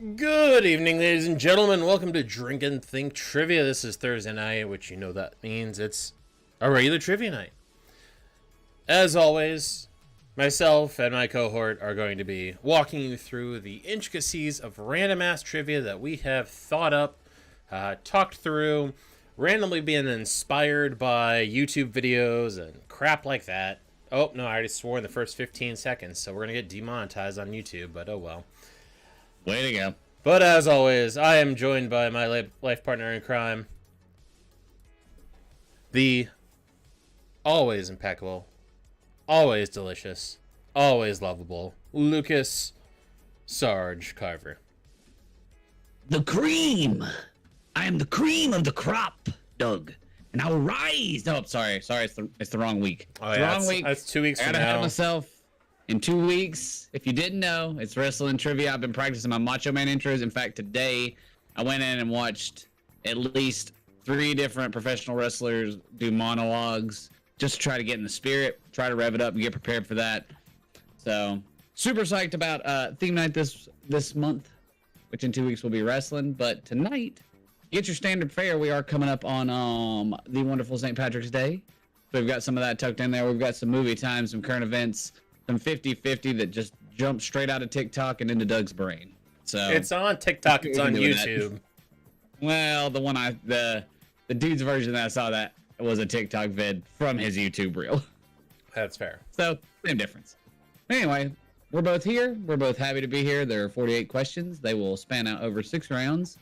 Good evening, ladies and gentlemen. Welcome to Drink and Think Trivia. This is Thursday night, which you know that means it's a regular trivia night. As always, myself and my cohort are going to be walking you through the intricacies of random ass trivia that we have thought up, talked through, randomly being inspired by YouTube videos and crap like that. Oh, no, I already swore in the first 15 seconds, so we're going to get demonetized on YouTube, but oh well. Way to go. But as always, I am joined by my life partner in crime, the always impeccable, always delicious, always lovable, Lucas Sarge Carver. The cream. I am the cream of the crop, Doug. And I will rise. Oh, sorry. It's the wrong week. Oh, it's yeah, the wrong week. That's 2 weeks I from gotta have now. myself in 2 weeks. If you didn't know, it's wrestling trivia. I've been practicing my Macho Man intros. In fact, today I went in and watched at least 3 different professional wrestlers do monologues just to try to get in the spirit, try to rev it up and get prepared for that. So super psyched about theme night this month, which in 2 weeks will be wrestling. But tonight, get your standard fare. We are coming up on the wonderful St. Patrick's Day. So we've got some of that tucked in there. We've got some movie time, some current events, some 50-50 that just jumped straight out of TikTok and into Doug's brain. So It's on TikTok. It's on YouTube. Well, the dude's version that I saw that was a TikTok vid from his YouTube reel. That's fair. So same difference. Anyway, we're both here. We're both happy to be here. There are 48 questions. They will span out over 6 rounds.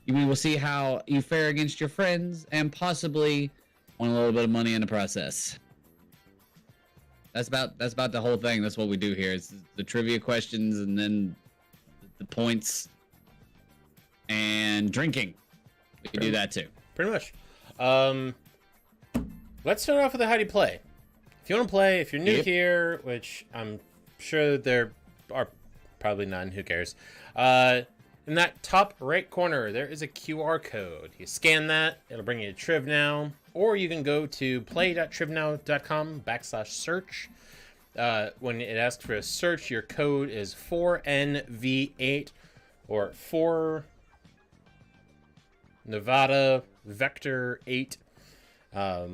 We will see how you fare against your friends and possibly win a little bit of money in the process. That's about the whole thing. That's what we do here. It's the trivia questions and then the points and drinking. We do that too. Pretty much. Let's start off with how do you play. If you want to play, if you're new here, which I'm sure there are probably none, who cares? In that top right corner, there is a QR code. You scan that, it'll bring you to TrivNow, or you can go to play.trivnow.com/search. When it asks for a search, your code is 4NV8 or 4 Nevada Vector 8. I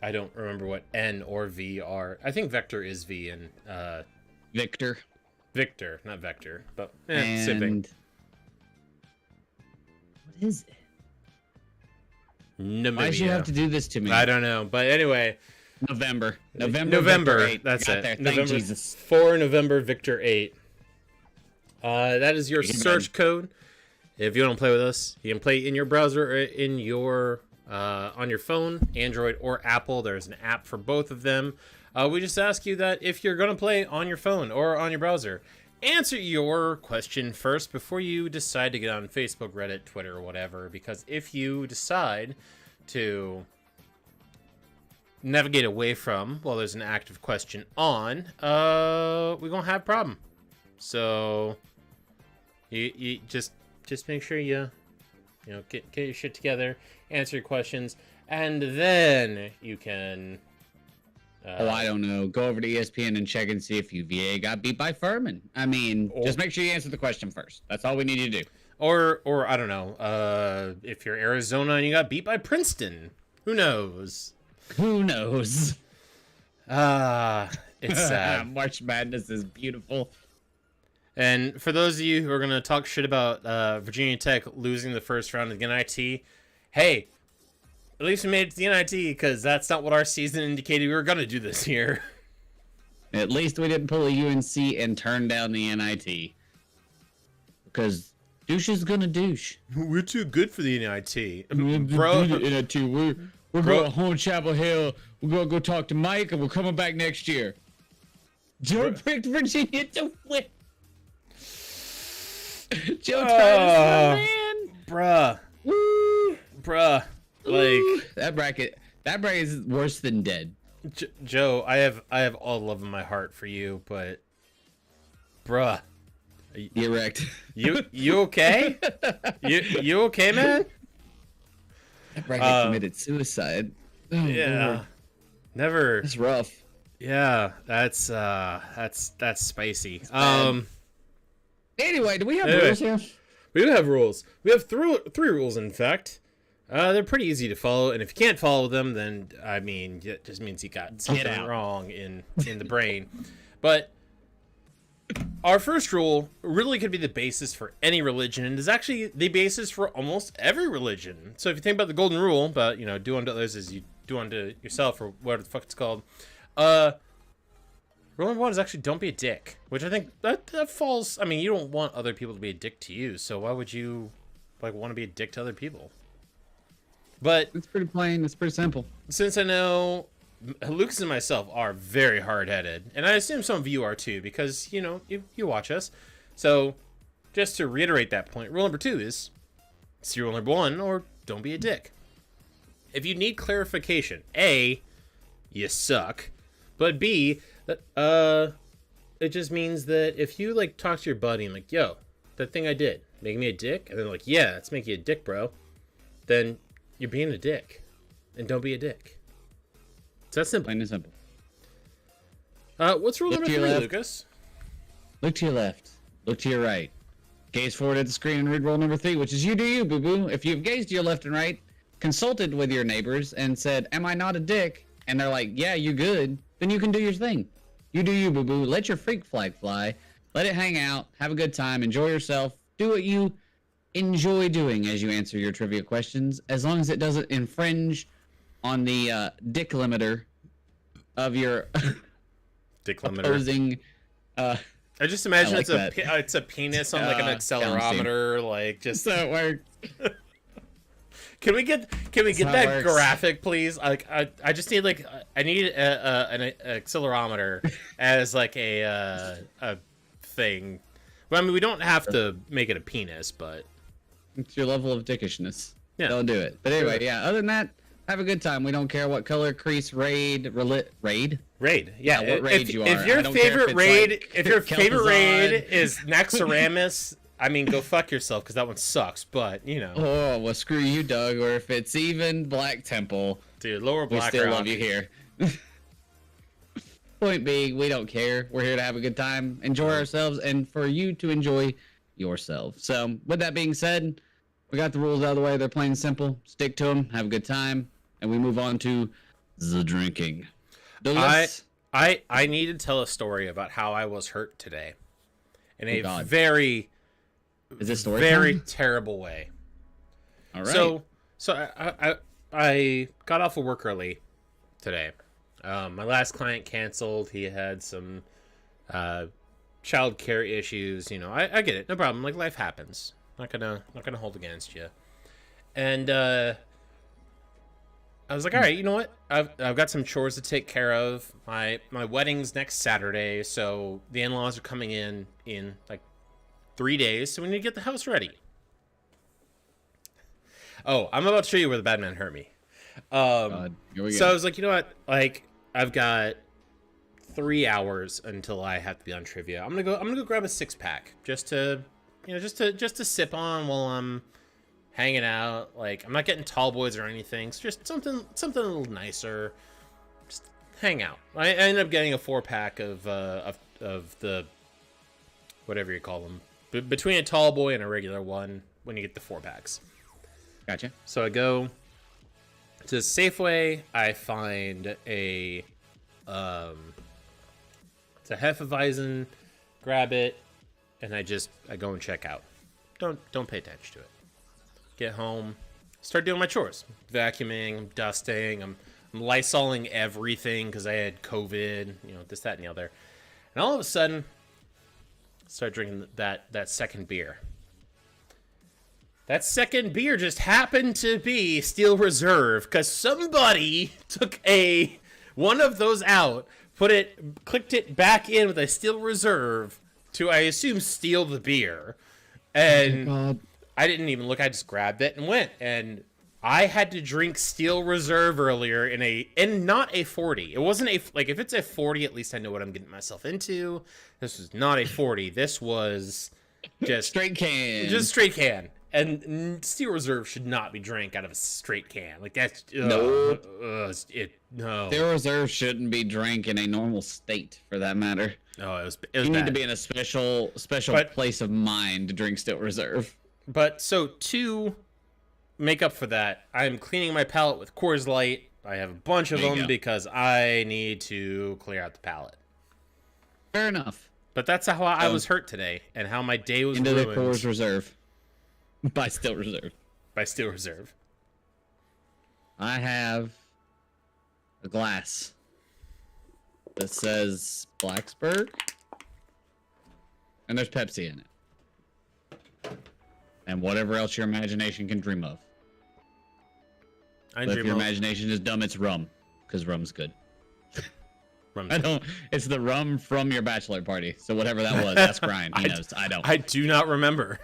don't remember what N or V are. I think Vector is V and Victor, not Vector, but and same thing. What is it? Namibia. Why did you have to do this to me? I don't know, but anyway. November. Victor 8. That's it. There. Thank November, Jesus. 4 November Victor 8. That is your search code. If you want to play with us, you can play in your browser or in your on your phone, Android or Apple. There's an app for both of them. We just ask you that if you're going to play on your phone or on your browser, answer your question first before you decide to get on Facebook, Reddit, Twitter, or whatever. Because if you decide to navigate away from while there's an active question on, we're gonna have a problem. So you just make sure you get your shit together, answer your questions, and then you can I don't know. Go over to ESPN and check and see if UVA got beat by Furman. I mean, just make sure you answer the question first. That's all we need you to do. Or I don't know, if you're Arizona and you got beat by Princeton, who knows? Who knows? It's sad. March Madness is beautiful. And for those of you who are going to talk shit about Virginia Tech losing the first round of the NIT, hey, at least we made it to the NIT because that's not what our season indicated we were going to do this year. At least we didn't pull a UNC and turn down the NIT. Because douche is going to douche. We're too good for the NIT. Bro, we're going to home Chapel Hill. We're going to go talk to Mike and we're coming back next year. Joe picked Virginia to win. Joe Titus, man. Bruh. Woo. Bruh. Like that bracket is worse than dead. Joe, I have all love in my heart for you, but bruh. Get wrecked. You okay? you okay, man? That bracket committed suicide. Oh, yeah. Lord. Never. It's rough. Yeah, that's spicy. Anyway, do we have Anyway. rules here? We do have rules. We have three rules, in fact. They're pretty easy to follow, and if you can't follow them, then, I mean, it just means you got something out. wrong in the brain. But our first rule really could be the basis for any religion, and is actually the basis for almost every religion. So if you think about the golden rule, about, do unto others as you do unto yourself, or whatever the fuck it's called, rule number one is actually don't be a dick, which I think that falls. I mean, you don't want other people to be a dick to you, so why would you want to be a dick to other people? But It's pretty plain. It's pretty simple. since I know Lucas and myself are very hard-headed, and I assume some of you are too, because you watch us. So just to reiterate that point, rule number two is it's rule number one, or don't be a dick. If you need clarification, A, you suck, but B, it just means that if you talk to your buddy and yo, that thing I did, make me a dick, and they're yeah, let's make you a dick, bro, then you're being a dick, and don't be a dick. It's that simple. Plain and simple. What's rule Look number to your three, left. Lucas? Look to your left. Look to your right. Gaze forward at the screen and read rule number 3, which is you do you, boo-boo. If you've gazed to your left and right, consulted with your neighbors, and said, am I not a dick? And they're yeah, you good, then you can do your thing. You do you, boo-boo. Let your freak flag fly. Let it hang out. Have a good time. Enjoy yourself. Do what you enjoy doing as you answer your trivia questions, as long as it doesn't infringe on the dick limiter of your Dick limiter. opposing... I just imagine I like it's a penis on an Downsteam. accelerometer, just. So it works. Can we get how that it works. graphic, please? I just need I need an accelerometer as a thing. Well, I mean, we don't have to make it a penis, but It's your level of dickishness. Yeah. Don't do it. But anyway, yeah. Other than that, have a good time. We don't care what color, crease, raid. raid. Yeah, what raid you are. If your I don't care favorite if it's raid, if your favorite Kel'Thuzad. raid is Naxxramas, I mean, go fuck yourself because that one sucks. But Oh, well, screw you, Doug. Or if it's even Black Temple, dude, lower we Black still Rock. love you here. Point being, we don't care. We're here to have a good time, enjoy ourselves, and for you to enjoy yourself. So, with that being said, we got the rules out of the way. They're plain and simple. Stick to them. Have a good time, and we move on to the drinking. Douglas? I need to tell a story about how I was hurt today, in a God. very, Is this story very time? terrible way. All right. So I got off of work early today. My last client canceled. He had some child care issues. I get it. No problem. Life happens. Not gonna hold against you. And I was all right, you know what? I've got some chores to take care of. My wedding's next Saturday, so the in-laws are coming in 3 days, so we need to get the house ready. Oh, I'm about to show you where the bad man hurt me. God, here we go. So I was you know what? I've got 3 hours until I have to be on trivia. I'm gonna go grab a 6-pack just to sip on while I'm hanging out. I'm not getting tall boys or anything. It's just something a little nicer. Just hang out. I ended up getting a 4-pack of the whatever you call them, between a tall boy and a regular one when you get the 4-packs. Gotcha. So I go to Safeway. I find it's a Hefeweizen, grab it, and I go and check out. Don't pay attention to it. Get home, start doing my chores, vacuuming, I'm dusting, I'm Lysoling everything because I had COVID, this, that, and the other. And all of a sudden, start drinking that second beer. That second beer just happened to be Steel Reserve because somebody took one of those out, clicked it back in with a Steel Reserve to, I assume, steal the beer. And God. I didn't even look. I just grabbed it and went. And I had to drink Steel Reserve earlier in not a 40. It wasn't if it's a 40, at least I know what I'm getting myself into. This was not a 40. This was just Straight can. Just straight can. And Steel Reserve should not be drank out of a straight can. Like that's No. no. Steel Reserve shouldn't be drank in a normal state, for that matter. Oh, it was You bad. need to be in a special But- place of mind to drink Steel Reserve. But so to make up for that, I'm cleaning my palate with Coors Light. I have a bunch of There you them go. because I need to clear out the palate. Fair enough. But that's how I was hurt today, and how my day was Into the ruined Coors Reserve. By Steel Reserve. by Steel Reserve. I have a glass that says Blacksburg, and there's Pepsi in it, and whatever else your imagination can dream of. I But if dream your of imagination is dumb, it's rum, because rum's good. rum. I don't. It's the rum from your bachelor party. So whatever that was, that's Brian. He knows. I don't. I do not remember.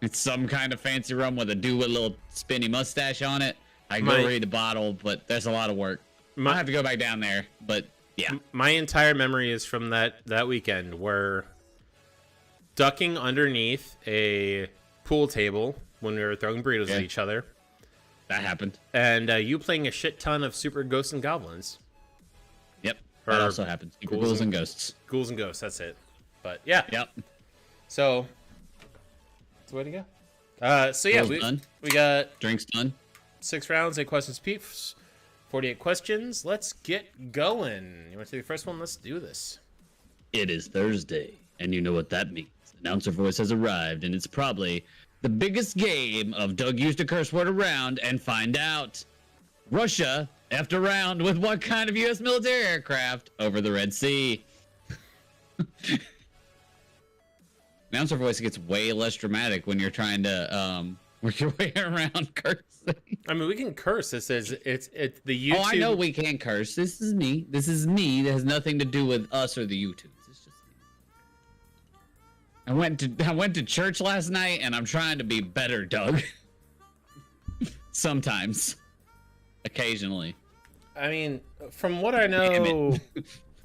It's some kind of fancy rum with a dude with a little spinny mustache on it. I can go My- read the bottle, but there's a lot of work. I have to go back down there, but yeah. My entire memory is from that weekend where ducking underneath a pool table when we were throwing burritos at Yeah. each other, That happened. and you playing a shit ton of Super Ghosts and Goblins. Yep. Or That also happens. ghouls Ghouls and- and ghosts. Ghouls and Ghosts, that's it. But yeah, Yep. so it's the way to go. So yeah, Ghouls done. we got Drinks done. 6 rounds, 8 questions each, 48 questions. Let's get going. You want to take the first one? Let's do this. It is Thursday, and you know what that means. Announcer voice has arrived, and it's probably the biggest game of Doug used a curse word around and find out. Russia after round with what kind of U.S. military aircraft over the Red Sea? Announcer voice gets way less dramatic when you're trying to work your way around cursing. I mean, we can curse. It says it's the YouTube. Oh, I know we can't curse. This is me. This is me. That has nothing to do with us or the YouTubes. It's just me. I went to church last night, and I'm trying to be better, Doug. Sometimes, occasionally. I mean, from what I Damn know,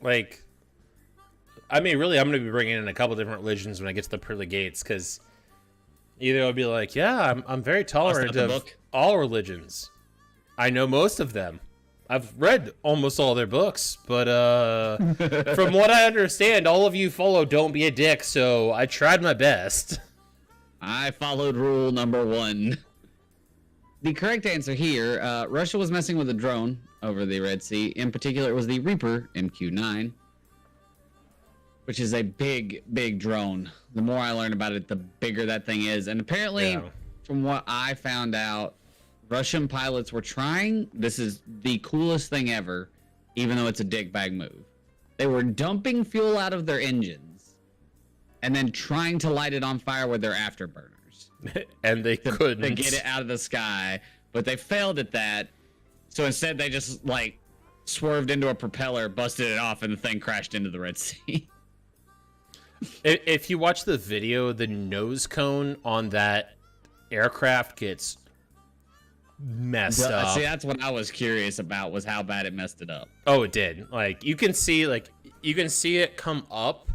like, I mean, really, I'm going to be bringing in a couple different religions when I get to the pearly gates, because either I'll be like, yeah, I'm very tolerant the of book. all religions. I know most of them. I've read almost all their books, but from what I understand, all of you follow "Don't be a dick," so I tried my best. I followed rule number 1. The correct answer here, Russia was messing with a drone over the Red Sea. In particular, it was the Reaper MQ-9, which is a big, big drone. The more I learn about it, the bigger that thing is. And apparently, Yeah. from what I found out, Russian pilots were trying, this is the coolest thing ever, even though it's a dickbag move. They were dumping fuel out of their engines and then trying to light it on fire with their afterburners And they couldn't. to get it out of the sky, but they failed at that. So instead, they just like swerved into a propeller, busted it off, and the thing crashed into the Red Sea. If you watch the video, the nose cone on that aircraft gets messed up. See, that's what I was curious about, was how bad it messed it up. Oh, it did. Like you can see it come up,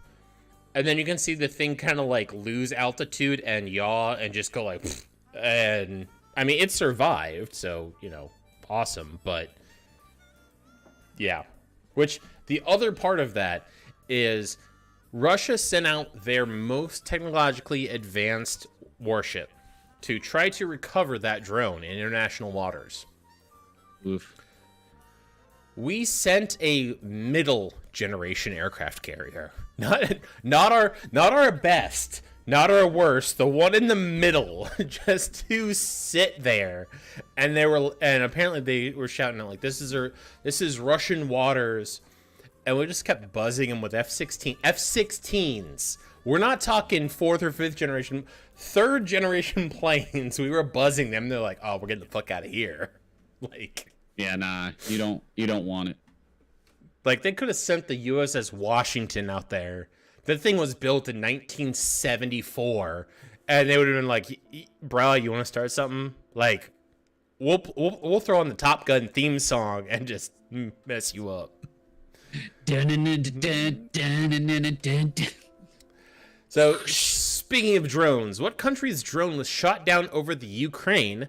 and then you can see the thing kind of like lose altitude and yaw and just go like, and I mean it survived, so awesome. But yeah, which the other part of that is Russia sent out their most technologically advanced warship to try to recover that drone in international waters. Oof. We sent a middle generation aircraft carrier. Not our best, not our worst, the one in the middle, just to sit there. And apparently they were shouting out like, this is Russian waters. And we just kept buzzing them with F-16s. We're not talking 4th or 5th generation, 3rd generation planes. We were buzzing them. They're like, oh, we're getting the fuck out of here. Like, Yeah, nah, you don't want it. like they could have sent the USS Washington out there. That thing was built in 1974, and they would have been like, bro, you want to start something? Like, we'll throw on the Top Gun theme song and just mess you up. So Speaking of drones, what country's drone was shot down over the Ukraine? I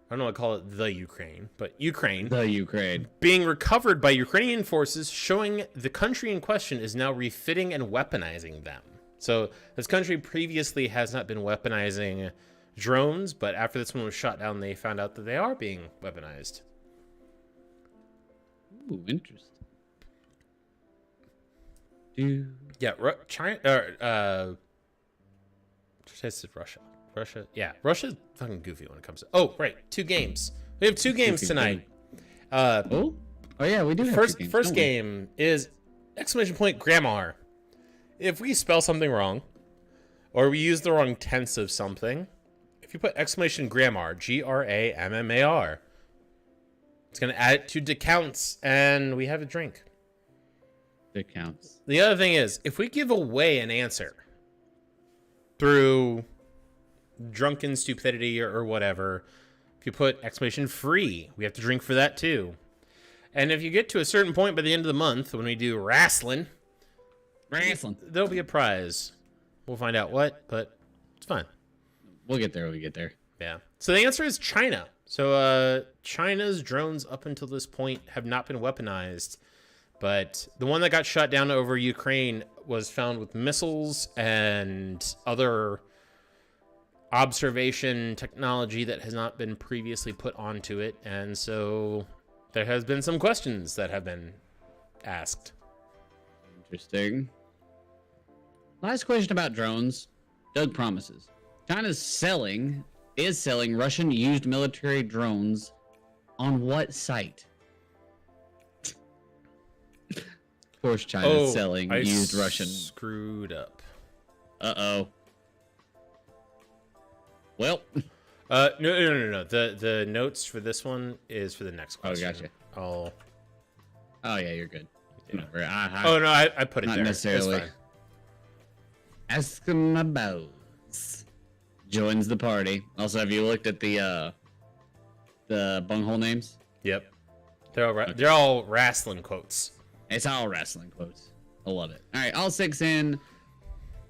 don't know what to call it, the Ukraine, but Ukraine. The Ukraine. Being recovered by Ukrainian forces, showing the country in question is now refitting and weaponizing them. So this country previously has not been weaponizing drones, but after this one was shot down, they found out that they are being weaponized. Ooh, interesting. Yeah, China. This is Russia. Russia. Yeah, Russia's fucking goofy when it comes to. Oh, right, 2 games. We have 2 games tonight. Oh yeah, we do. Have First 2 games, first game is exclamation point grammar. If we spell something wrong, or we use the wrong tense of something, if you put exclamation grammar, GRAMMAR, it's gonna add it to decounts, and we have a drink. It counts. The other thing is, if we give away an answer through drunken stupidity or whatever, if you put exclamation free, we have to drink for that too. And if you get to a certain point by the end of the month, when we do wrestling, there'll be a prize. We'll find out what, but it's fine. We'll get there when we get there. Yeah. So the answer is China. So China's drones up until this point have not been weaponized, but the one that got shot down over Ukraine was found with missiles and other observation technology that has not been previously put onto it, and so there has been some questions that have been asked. Interesting. Last question about drones. Doug promises. China's is selling Russian used military drones on what site? Of course China's selling used Russian. Screwed up. Uh-oh. Well. No. The notes for this one is for the next question. Oh, gotcha. Oh yeah, you're good. Yeah. No, I put it not there. necessarily. It's fine. Eskimos joins the party. Also, have you looked at the bunghole names? Yep. They're all wrestling quotes. It's all wrestling quotes. I love it. All right, all 6 in.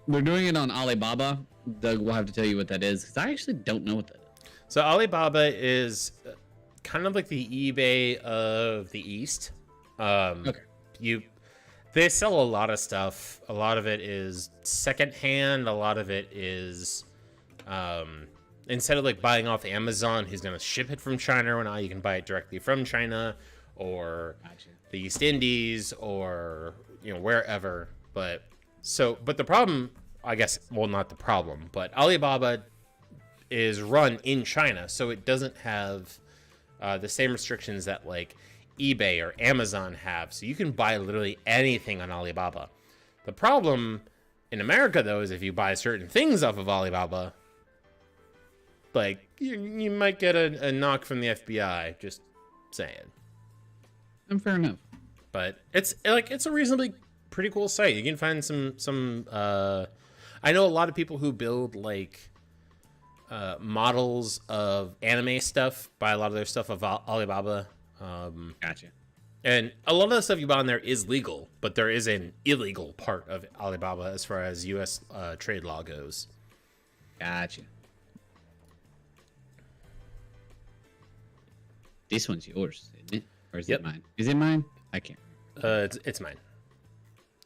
We're doing it on Alibaba. Doug will have to tell you what that is because I actually don't know what that is. So Alibaba is kind of like the eBay of the East. Okay. They sell a lot of stuff. A lot of it is secondhand. A lot of it is instead of like buying off Amazon, he's gonna ship it from China, or now you can buy it directly from China or the East Indies or wherever. But the problem, I guess, well, not the problem, but Alibaba is run in China, so it doesn't have the same restrictions that like eBay or Amazon have. So you can buy literally anything on Alibaba. The problem in America, though, is if you buy certain things off of Alibaba, like you might get a knock from the FBI. Just saying. And fair enough. But it's a reasonably pretty cool site. You can find some. I know a lot of people who build like models of anime stuff. Buy a lot of their stuff of Alibaba. Gotcha. And a lot of the stuff you buy on there is legal, but there is an illegal part of Alibaba as far as U.S. Trade law goes. Gotcha. This one's yours, isn't it? Or is it mine? Is it mine? I can't. It's mine.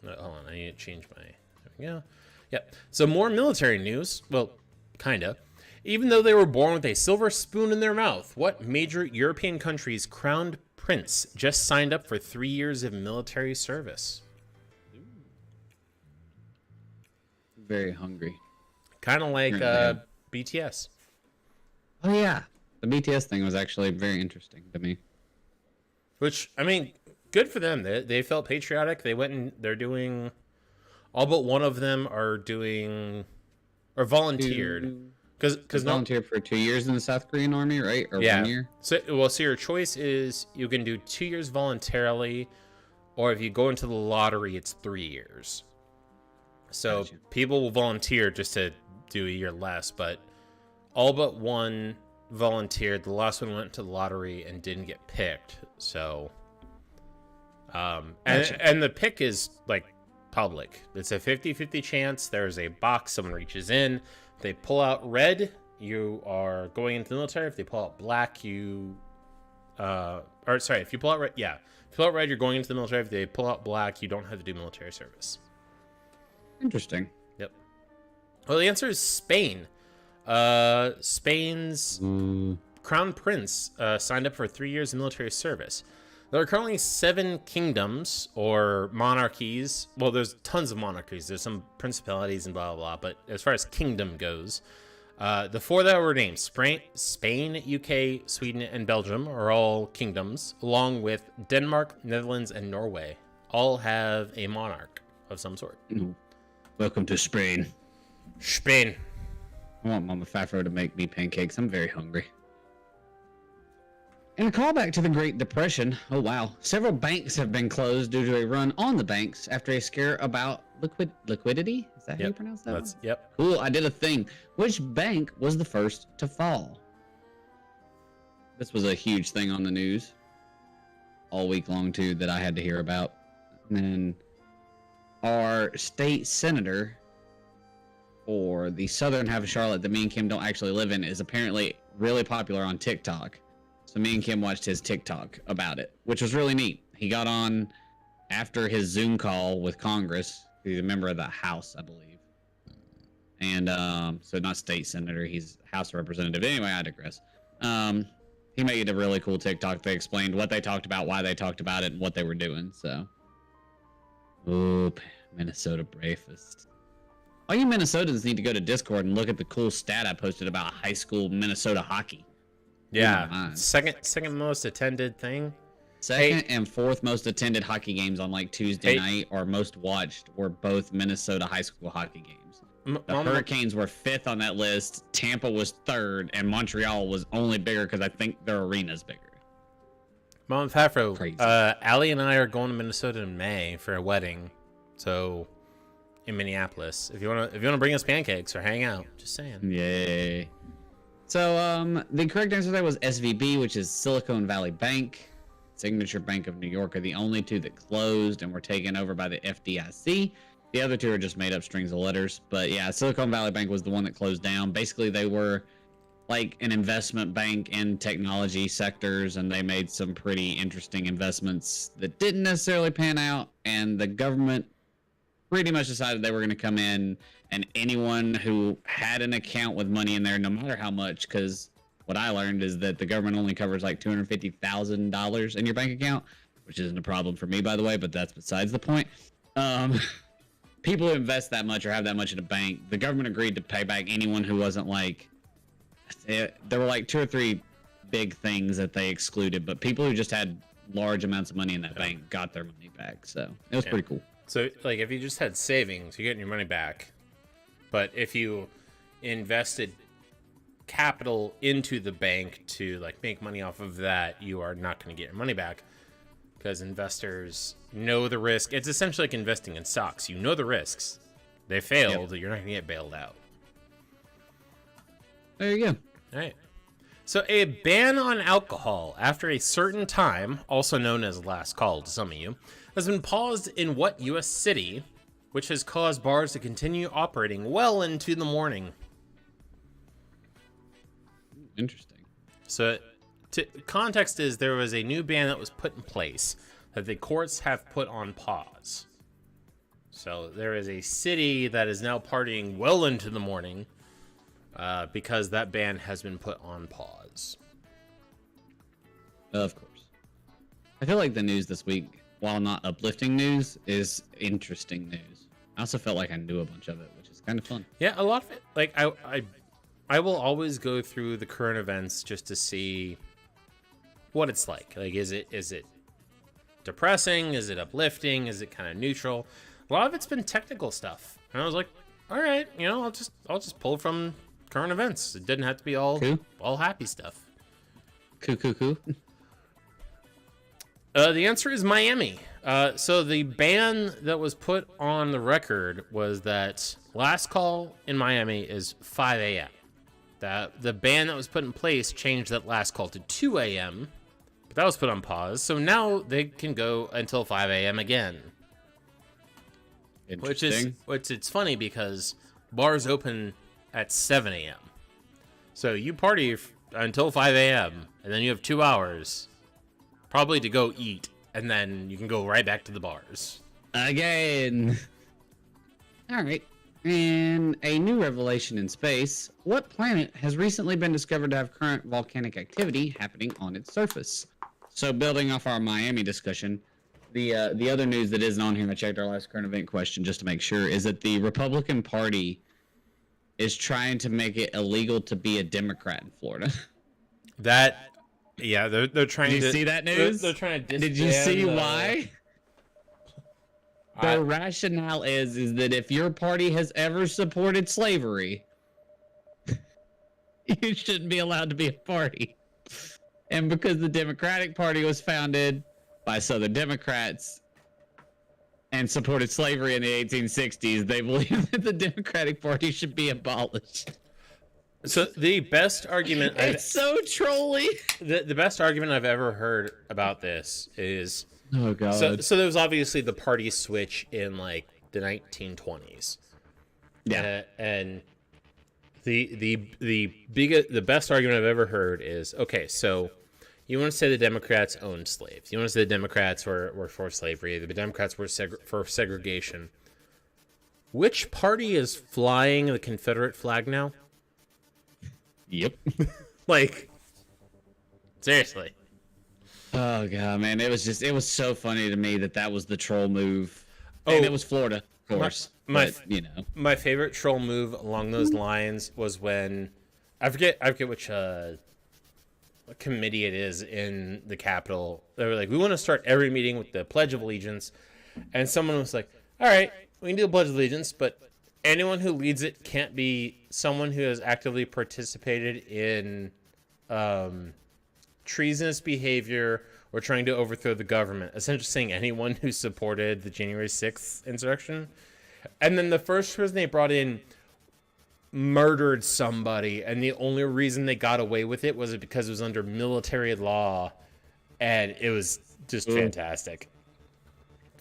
Hold on, I need to change my. There we go. Yep. So more military news. Well, kinda. Even though they were born with a silver spoon in their mouth, what major European country's crowned prince just signed up for 3 years of military service? Very hungry. Kind of like BTS. Oh yeah, the BTS thing was actually very interesting to me. Which, I mean, good for them. They felt patriotic. They went and they're doing. All but one of them are doing, or volunteered. Because volunteered for 2 years in the South Korean army, right? Or 1 year? So your choice is you can do 2 years voluntarily, or if you go into the lottery, it's 3 years. So Gotcha. People will volunteer just to do a year less, but all but one volunteered. The last one went to the lottery and didn't get picked. So, Gotcha. and the pick is like public. It's a 50-50 chance. There's a box, someone reaches in. If they pull out red, you are going into the military. If they pull out black, if you pull out red, yeah. If you pull out red, you're going into the military. If they pull out black, you don't have to do military service. Interesting. Yep. Well, the answer is Spain. Spain's crown prince signed up for 3 years of military service. There are currently 7 kingdoms or monarchies. Well, there's tons of monarchies. There's some principalities and blah, blah, blah. But as far as kingdom goes, the 4 that were named, Spain, UK, Sweden, and Belgium are all kingdoms, along with Denmark, Netherlands, and Norway. All have a monarch of some sort. Welcome to Spain. Spain. I want Mama Fafro to make me pancakes. I'm very hungry. In a callback to the Great Depression, oh wow, several banks have been closed due to a run on the banks after a scare about liquidity? Is that how you pronounce that? Yep. Cool, I did a thing. Which bank was the first to fall? This was a huge thing on the news all week long too that I had to hear about. And then our state senator for the southern half of Charlotte that me and Kim don't actually live in is apparently really popular on TikTok. So me and Kim watched his TikTok about it, which was really neat. He got on after his Zoom call with Congress. He's a member of the House, I believe. And so not state senator, he's House representative. Anyway, I digress. He made a really cool TikTok. They explained what they talked about, why they talked about it, and what they were doing. So, Minnesota Bravest. All you Minnesotans need to go to Discord and look at the cool stat I posted about high school Minnesota hockey. Yeah, second most attended thing. Second and fourth most attended hockey games on like Tuesday night or most watched were both Minnesota high school hockey games. The Hurricanes were 5th on that list. Tampa was 3rd, and Montreal was only bigger because I think their arena's bigger. Mom Fafro, Allie and I are going to Minnesota in May for a wedding, so in Minneapolis. If you wanna bring us pancakes or hang out, just saying. Yay. So the correct answer there was SVB, which is Silicon Valley Bank. Signature Bank of New York are the only 2 that closed and were taken over by the FDIC. The other 2 are just made up strings of letters. But yeah, Silicon Valley Bank was the one that closed down. Basically, they were like an investment bank in technology sectors, and they made some pretty interesting investments that didn't necessarily pan out. And the government pretty much decided they were going to come in, and anyone who had an account with money in there, no matter how much, because what I learned is that the government only covers like $250,000 in your bank account, which isn't a problem for me, by the way, but that's besides the point. People who invest that much or have that much in a bank, the government agreed to pay back anyone who wasn't like, there were like 2 or 3 big things that they excluded, but people who just had large amounts of money in that bank got their money back. So it was pretty cool. So like if you just had savings, you're getting your money back. But if you invested capital into the bank to like make money off of that, you are not going to get your money back because investors know the risk. It's essentially like investing in stocks. You know the risks. They failed. Yep. You're not going to get bailed out. There you go. All right. So a ban on alcohol after a certain time, also known as last call to some of you, has been paused in what U.S. city, which has caused bars to continue operating well into the morning? Interesting. So context is there was a new ban that was put in place that the courts have put on pause. So there is a city that is now partying well into the morning because that ban has been put on pause. Of course. I feel like the news this week, while not uplifting news, is interesting news. I also felt like I knew a bunch of it, which is kind of fun. Yeah, a lot of it. Like I will always go through the current events just to see what it's like. Like, is it depressing? Is it uplifting? Is it kind of neutral? A lot of it's been technical stuff, and I was like, all right, I'll just pull from current events. It didn't have to be all happy stuff. Cool. The answer is Miami. So the ban that was put on the record was that last call in Miami is 5 a.m. The ban that was put in place changed that last call to 2 a.m., but that was put on pause. So now they can go until 5 a.m. again. Interesting. It's funny because bars open at 7 a.m. So you party until 5 a.m. and then you have 2 hours probably to go eat, and then you can go right back to the bars. Again. All right. And a new revelation in space. What planet has recently been discovered to have current volcanic activity happening on its surface? So building off our Miami discussion, the other news that isn't on here, I checked our last current event question just to make sure, is that the Republican Party is trying to make it illegal to be a Democrat in Florida. Yeah, they're trying to... Did you see that news? They're trying to Did you see why? The rationale is that if your party has ever supported slavery, you shouldn't be allowed to be a party. And because the Democratic Party was founded by Southern Democrats and supported slavery in the 1860s, they believe that the Democratic Party should be abolished. So the best argument... It's so trolly. The best argument I've ever heard about this is... Oh, God. So there was obviously the party switch in, like, the 1920s. Yeah. And the best argument I've ever heard is, okay, so you want to say the Democrats owned slaves. You want to say the Democrats were for slavery. The Democrats were for segregation. Which party is flying the Confederate flag now? Yep. Like, seriously. Oh, God, man. It was so funny to me that was the troll move. And it was Florida, of course. My favorite troll move along those lines was when I forget which committee it is in the Capitol. They were like, we want to start every meeting with the Pledge of Allegiance, and someone was like, all right, we can do the Pledge of Allegiance, but anyone who leads it can't be someone who has actively participated in treasonous behavior or trying to overthrow the government. Essentially saying anyone who supported the January 6th insurrection. And then the first person they brought in murdered somebody, and the only reason they got away with it was because it was under military law, and it was just fantastic.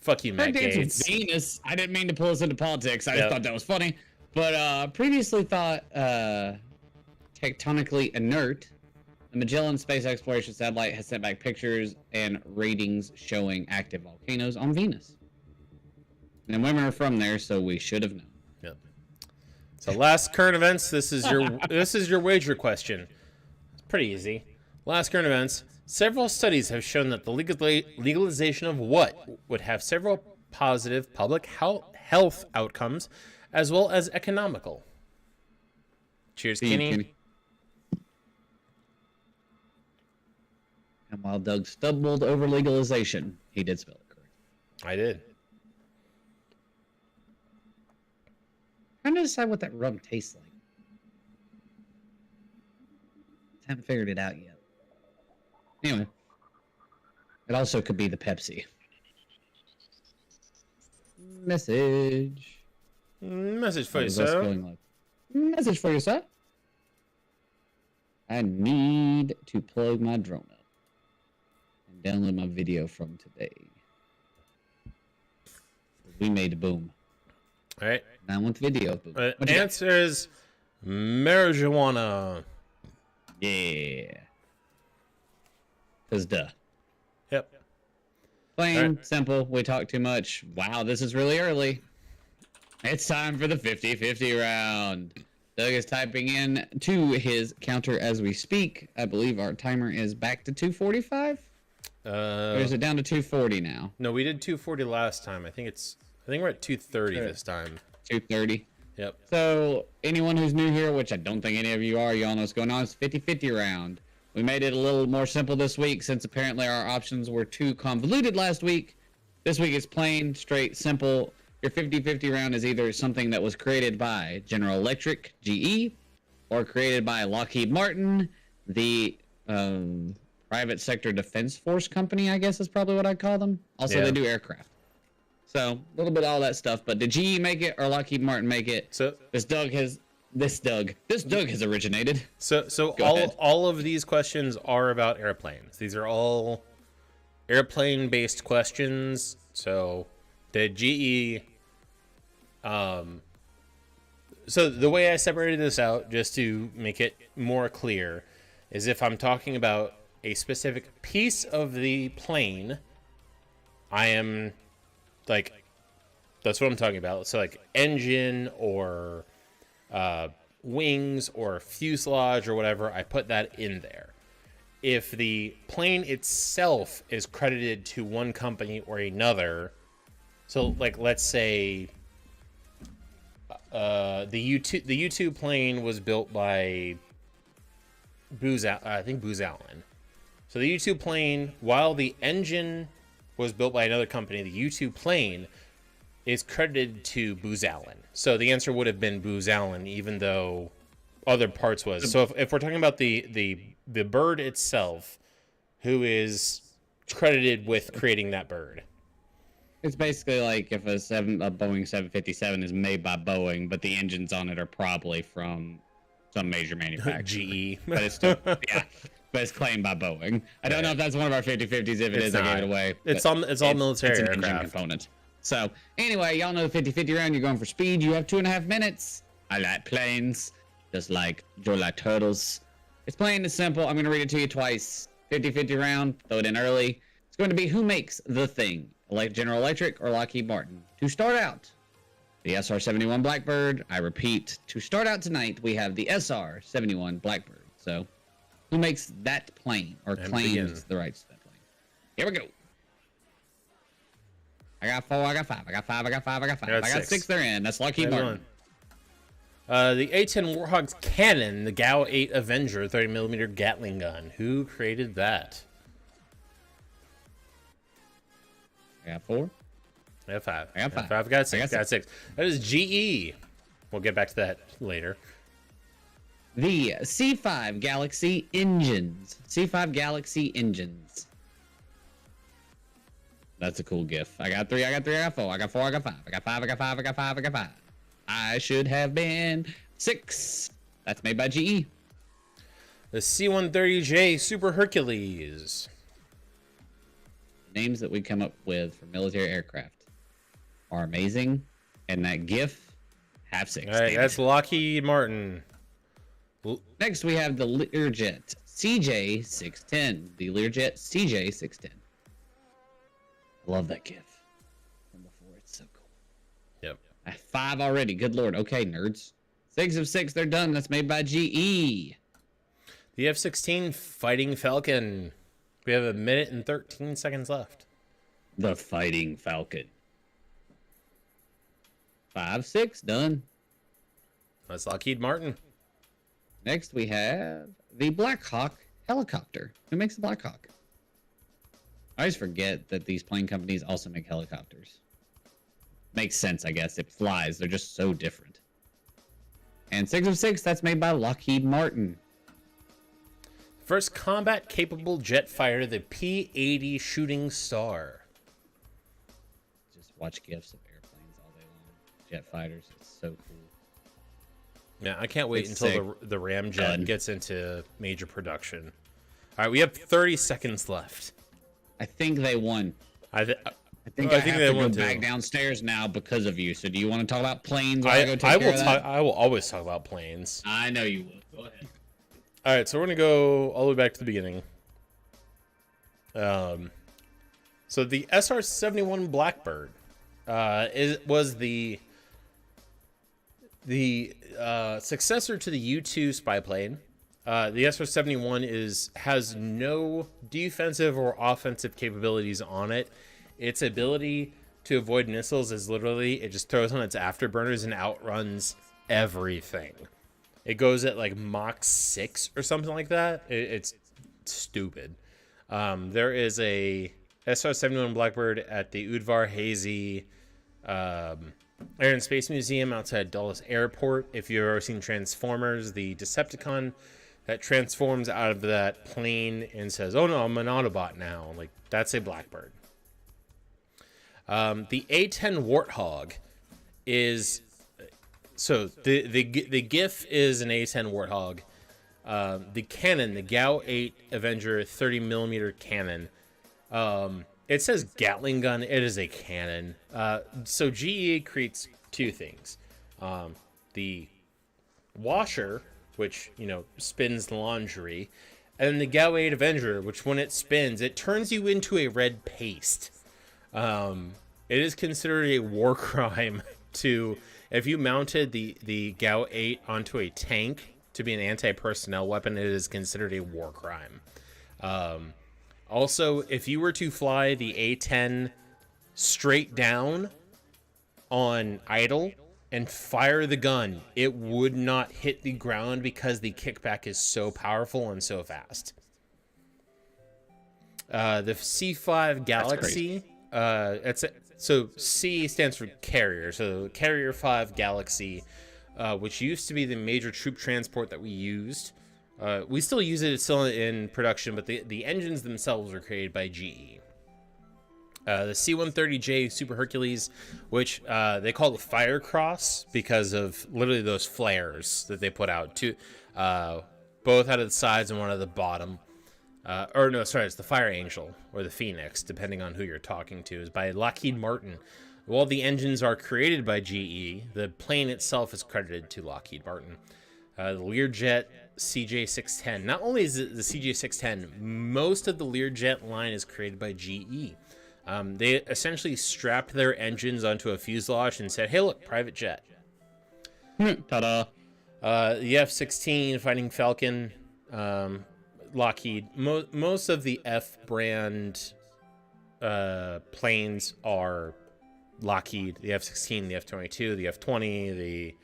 Fuck you, Matt Gaetz. Venus. I didn't mean to pull us into politics. I just thought that was funny. But previously thought tectonically inert, the Magellan Space Exploration Satellite has sent back pictures and ratings showing active volcanoes on Venus. And women are from there, so we should have known. Yep. So last current events, this is your wager question. It's pretty easy. Last current events, several studies have shown that the legalization of what would have several positive public health outcomes as well as economical. Cheers, Kenny. And while Doug stumbled over legalization, he did spell it correct. I did. Trying to decide what that rum tastes like. Haven't figured it out yet. Anyway, it also could be the Pepsi. Message for you, sir. Message for you, sir. I need to plug my drone up and download my video from today. We made a boom. All right. Now I want the video. Boom. Answer is marijuana. Yeah. Cause duh. Yep. Plain, simple. We talk too much. Wow, this is really early. It's time for the 50-50 round. Doug is typing in to his counter as we speak. I believe our timer is back to 245. Or is it down to 240 now? No, we did 240 last time. I think we're at 230 this time. 230. Yep. So anyone who's new here, which I don't think any of you are, you all know what's going on. It's 50-50 round. We made it a little more simple this week since apparently our options were too convoluted last week. This week is plain, straight, simple. Your 50-50 round is either something that was created by General Electric, GE, or created by Lockheed Martin, the private sector defense force company, I guess is probably what I'd call them. Also, They do aircraft. So, a little bit of all that stuff. But did GE make it or Lockheed Martin make it? So This Doug has originated. So all of these questions are about airplanes. These are all airplane-based questions. So did GE So the way I separated this out, just to make it more clear, is if I'm talking about a specific piece of the plane, I am like, that's what I'm talking about. So like engine or wings or fuselage or whatever, I put that in there. If the plane itself is credited to one company or another, so like let's say the U2 plane was built by Booz Allen. So the U2 plane, while the engine was built by another company, the U2 plane is credited to Booz Allen. So the answer would have been Booz Allen, even though other parts was. So if we're talking about the bird itself, who is credited with creating that bird? It's basically like if a Boeing 757 is made by Boeing, but the engines on it are probably from some major manufacturer. GE. But it's still, yeah, but it's claimed by Boeing. I don't know if that's one of our 50-50s. If it is, I gave it away. It's all military it's an aircraft. engine component. So anyway, y'all know the 50-50 round. You're going for speed. You have 2.5 minutes. I like planes, just like Joe like turtles. It's plain and simple. I'm going to read it to you twice. 50-50 round. Throw it in early. It's going to be who makes the thing. General Electric or Lockheed Martin. To start out, the SR-71 Blackbird. I repeat, to start out tonight, we have the SR-71 Blackbird. So, who makes that plane or claims the rights to that plane? Here we go. I got 4, I got 5, I got 5, I got 5, I got 5. I got 6, they're in. That's Lockheed Martin. The A-10 Warthog's cannon, the GAU-8 Avenger 30mm Gatling gun. Who created that? I got 4. I got 5. I got 5. I got 6. I got 6. That is GE. We'll get back to that later. The C5 Galaxy engines. C5 Galaxy engines. That's a cool GIF. I got 3, I got 3, I got 4, I got 4, I got 5, I got 5, I got 5, I got 5, I got 5. I should have been 6. That's made by GE. The C-130J Super Hercules. Names that we come up with for military aircraft are amazing, and that GIF, have 6. All right, that's Lockheed Martin. Next, we have the Learjet CJ610. The Learjet CJ610. I love that GIF from before. It's so cool. Yep. 5 already. Good lord. Okay, nerds. 6 of 6. They're done. That's made by GE. The F-16 Fighting Falcon. We have 1 minute and 13 seconds left. The Fighting Falcon. 5, 6, done. That's Lockheed Martin. Next, we have the Black Hawk helicopter. Who makes the Black Hawk? I always forget that these plane companies also make helicopters. Makes sense, I guess. It flies. They're just so different. And 6 of 6, that's made by Lockheed Martin. First combat-capable jet fighter, the P-80 Shooting Star. Just watch GIFs of airplanes all day long. Jet fighters. It's so cool. Yeah, I can't wait until the Ramjet gets into major production. All right, we have 30 seconds left. I think they won. I think I have they to won go back too. downstairs now because of you. So do you want to talk about planes while I go take I care will of that? I will always talk about planes. I know you will. Go ahead. All right, so we're gonna go all the way back to the beginning. So the SR-71 Blackbird was the successor to the U-2 spy plane. The SR-71 has no defensive or offensive capabilities on it. Its ability to avoid missiles is literally it just throws on its afterburners and outruns everything. It goes at like Mach 6 or something like that. It's stupid. There is a SR-71 Blackbird at the Udvar Hazy Air and Space Museum outside Dulles Airport. If you've ever seen Transformers, the Decepticon that transforms out of that plane and says, "Oh no, I'm an Autobot now." Like, that's a Blackbird. The A-10 Warthog is... So the GIF is an A-10 Warthog. The cannon, the GAU-8 Avenger 30mm cannon. It says Gatling gun. It is a cannon. So GE creates two things. The washer, which, spins the laundry, and the Gao 8 Avenger, which when it spins, it turns you into a red paste. It is considered a war crime if you mounted the Gao 8 onto a tank to be an anti-personnel weapon, it is considered a war crime. Also, if you were to fly the A10 straight down on idle and fire the gun, it would not hit the ground because the kickback is so powerful and so fast. The C5 Galaxy, so C stands for carrier. So Carrier 5 Galaxy, which used to be the major troop transport that we used. We still use it, it's still in production, but the engines themselves were created by GE. The C-130J Super Hercules, which they call the Fire Cross because of literally those flares that they put out, both out of the sides and one at the bottom. It's the Fire Angel or the Phoenix, depending on who you're talking to, is by Lockheed Martin. While the engines are created by GE, the plane itself is credited to Lockheed Martin. The Learjet CJ610. Not only is it the CJ610, most of the Learjet line is created by GE. They essentially strapped their engines onto a fuselage and said, hey, look, private jet. Ta-da. The F-16 Fighting Falcon, Lockheed. Most of the F-brand planes are Lockheed. The F-16, the F-22, the F-20, the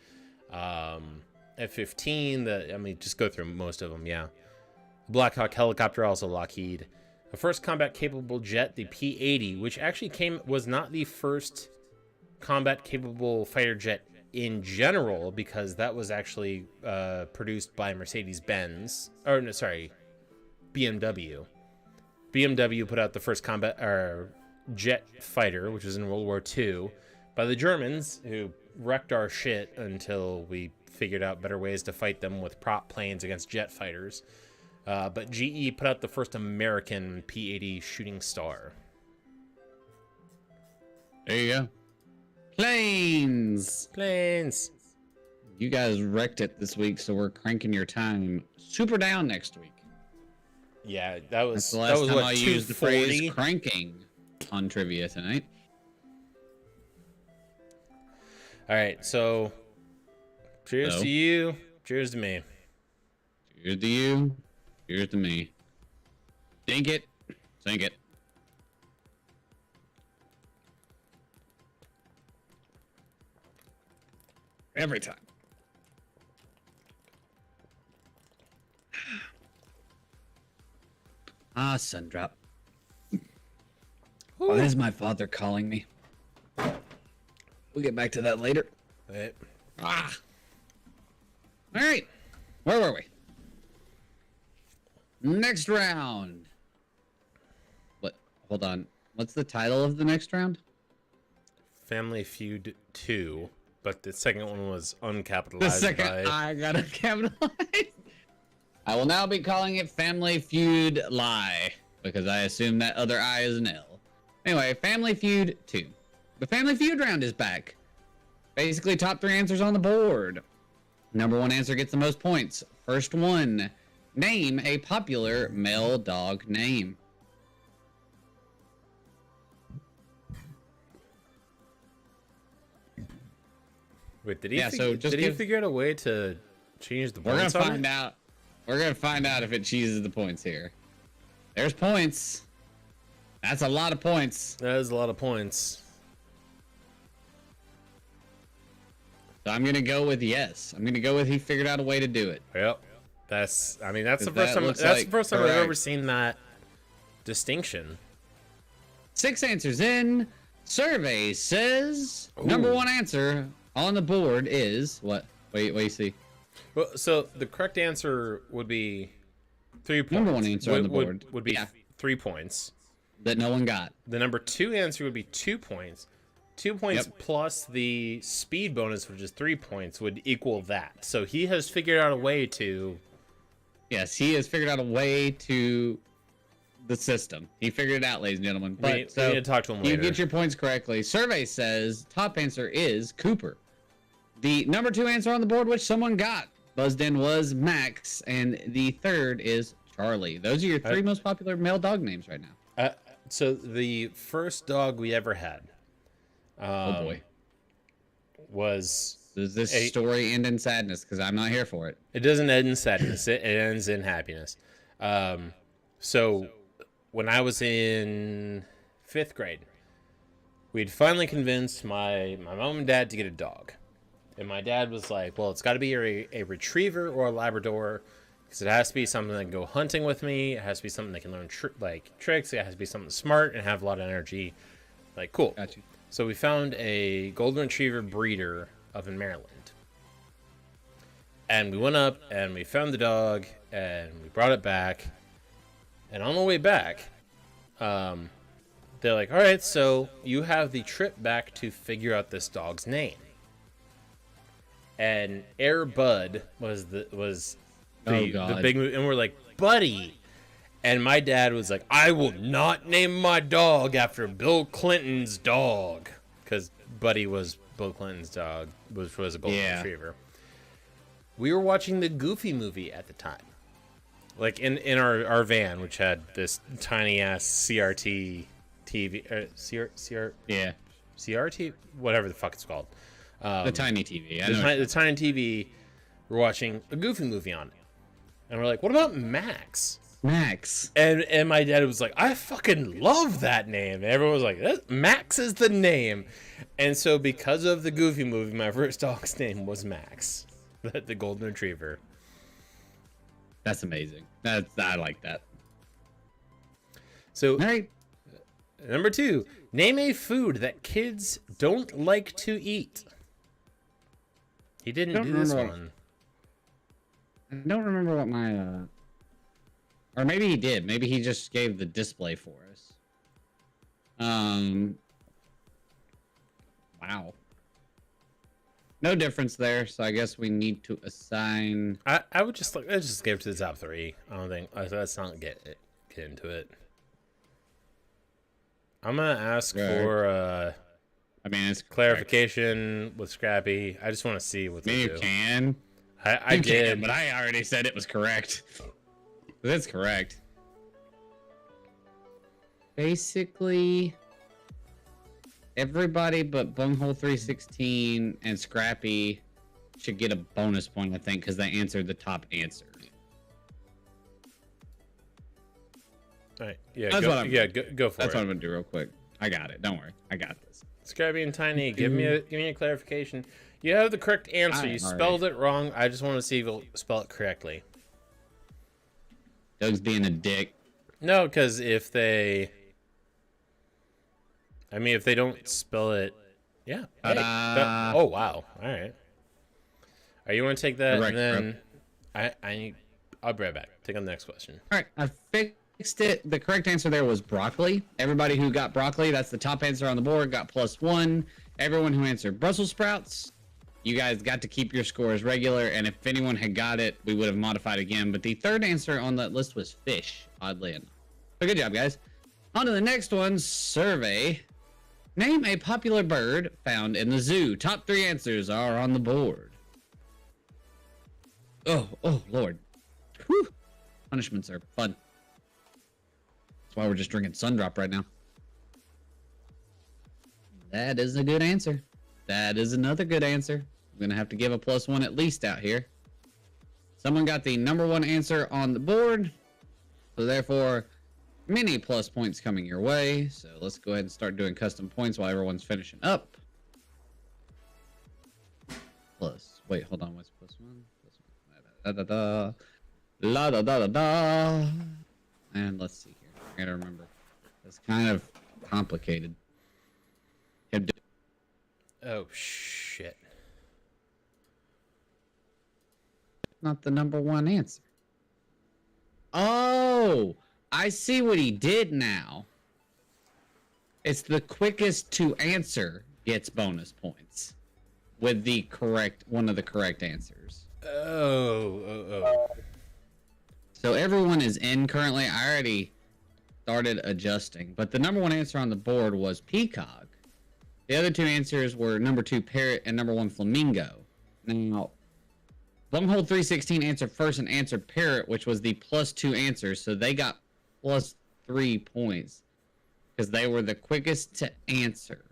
F-15. Just go through most of them, yeah. Black Hawk helicopter, also Lockheed. The first combat-capable jet, the P-80, which actually was not the first combat-capable fighter jet in general, because that was actually produced by Mercedes-Benz. BMW. BMW put out the first jet fighter, which was in World War II, by the Germans, who wrecked our shit until we figured out better ways to fight them with prop planes against jet fighters. But GE put out the first American P-80 Shooting Star. There you go. Planes! You guys wrecked it this week, so we're cranking your time super down next week. Yeah, that was the last time I used the phrase 240? cranking on trivia tonight. All right, so cheers to you, cheers to me. Cheers to you, cheers to me. Dink it, sink it. Every time. Ah, Sundrop. Why is my father calling me? We'll get back to that later. Right. Ah. All right. Where were we? Next round. What? Hold on. What's the title of the next round? Family Feud 2, but the second one was uncapitalized. The second I got to capitalize. I will now be calling it Family Feud Lie, because I assume that other I is an L. Anyway, Family Feud 2. The Family Feud round is back. Basically, top 3 answers on the board. Number 1 answer gets the most points. First one. Name a popular male dog name. Wait, did he figure out a way to change the points? We're gonna find out. We're gonna find out if it cheeses the points here. There's points. That's a lot of points. That is a lot of points. So I'm gonna go with yes. I'm gonna go with he figured out a way to do it. Yep. That's the first time. That's the first time I've ever seen that distinction. 6 answers in. Survey says number 1 answer on the board is what? Wait, you see? Well, so the correct answer would be 3 points. Number 1 answer on the board would be 3 points. That no one got. The number 2 answer would be 2 points. 2 points plus the speed bonus, which is 3 points, would equal that. So he has figured out a way to. Yes, he has figured out a way to the system. He figured it out, ladies and gentlemen. We need to talk to him later. You get your points correctly. Survey says top answer is Cooper. The number 2 answer on the board, which someone got, buzzed in, was Max, and the third is Charlie. Those are your 3 most popular male dog names right now. So the first dog we ever had. Oh boy. Was Does this story end in sadness? Because I'm not here for it. It doesn't end in sadness. It ends in happiness. So when I was in 5th grade, we'd finally convinced my mom and dad to get a dog. And my dad was like, well, it's got to be a retriever or a Labrador, because it has to be something that can go hunting with me. It has to be something that can learn tricks. It has to be something smart and have a lot of energy. Like, cool. Got you. So we found a golden retriever breeder up in Maryland. And we went up and we found the dog and we brought it back. And on the way back, they're like, all right, so you have the trip back to figure out this dog's name. And Air Bud was the big move. And we're like, buddy. And my dad was like, I will not name my dog after Bill Clinton's dog. Because Buddy was Bill Clinton's dog, which was a golden retriever. We were watching the Goofy movie at the time. Like in our van, which had this tiny ass CRT TV. CRT? Whatever the fuck it's called. The tiny TV. The tiny TV. We're watching a Goofy movie on it. And we're like, what about Max? Max. And my dad was like, I fucking love that name. And everyone was like, Max is the name. And so because of the Goofy movie, my first dog's name was Max, the golden retriever. That's amazing. I like that. So, all right. Number 2, name a food that kids don't like to eat. He didn't do this one. I don't remember what my or maybe he did. Maybe he just gave the display for us. Wow. No difference there, so I guess we need to assign. I would just give it to the top 3. I don't think let's not get into it. I'm gonna ask for I mean, it's clarification with Scrappy. I just want to see what they do. You can. I did, can, but I already said it was correct. That's correct. Basically, everybody but Bunghole 316 and Scrappy should get a bonus point, I think, because they answered the top answer. All right. Yeah. That's go for it. That's what I'm gonna do real quick. I got it. Don't worry. I got this. Scrappy and Tiny, give me a clarification. You have the correct answer. You spelled it wrong. I just want to see if you'll spell it correctly. Doug's being a dick. No, because if they don't spell it, yeah. Hey, oh wow! All right. Are you want to take that and then I'll be right back. Take on the next question. All right, I fixed it. The correct answer there was broccoli. Everybody who got broccoli, that's the top answer on the board, got +1. Everyone who answered Brussels sprouts, you guys got to keep your scores regular, and if anyone had got it, we would have modified again. But the third answer on that list was fish, oddly enough. So good job, guys. On to the next one, survey. Name a popular bird found in the zoo. Top 3 answers are on the board. Oh, Lord. Whew. Punishments are fun. That's why we're just drinking Sundrop right now. That is a good answer. That is another good answer. I'm going to have to give a +1 at least out here. Someone got the number 1 answer on the board. So therefore, many plus points coming your way. So let's go ahead and start doing custom points while everyone's finishing up. Wait, hold on. What's +1? Da da da. La da da da da. And let's see here. I gotta remember. It's kind of complicated. Oh shit! Not the number 1 answer. Oh, I see what he did now. It's the quickest to answer gets bonus points with the correct one of the correct answers. Oh. So everyone is in currently. I already started adjusting, but the number 1 answer on the board was peacock. The other 2 answers were number 2 parrot and number 1 flamingo. Now, Bunghole 316 answered first and answered Parrot, which was the +2 answers, so they got +3 points because they were the quickest to answer.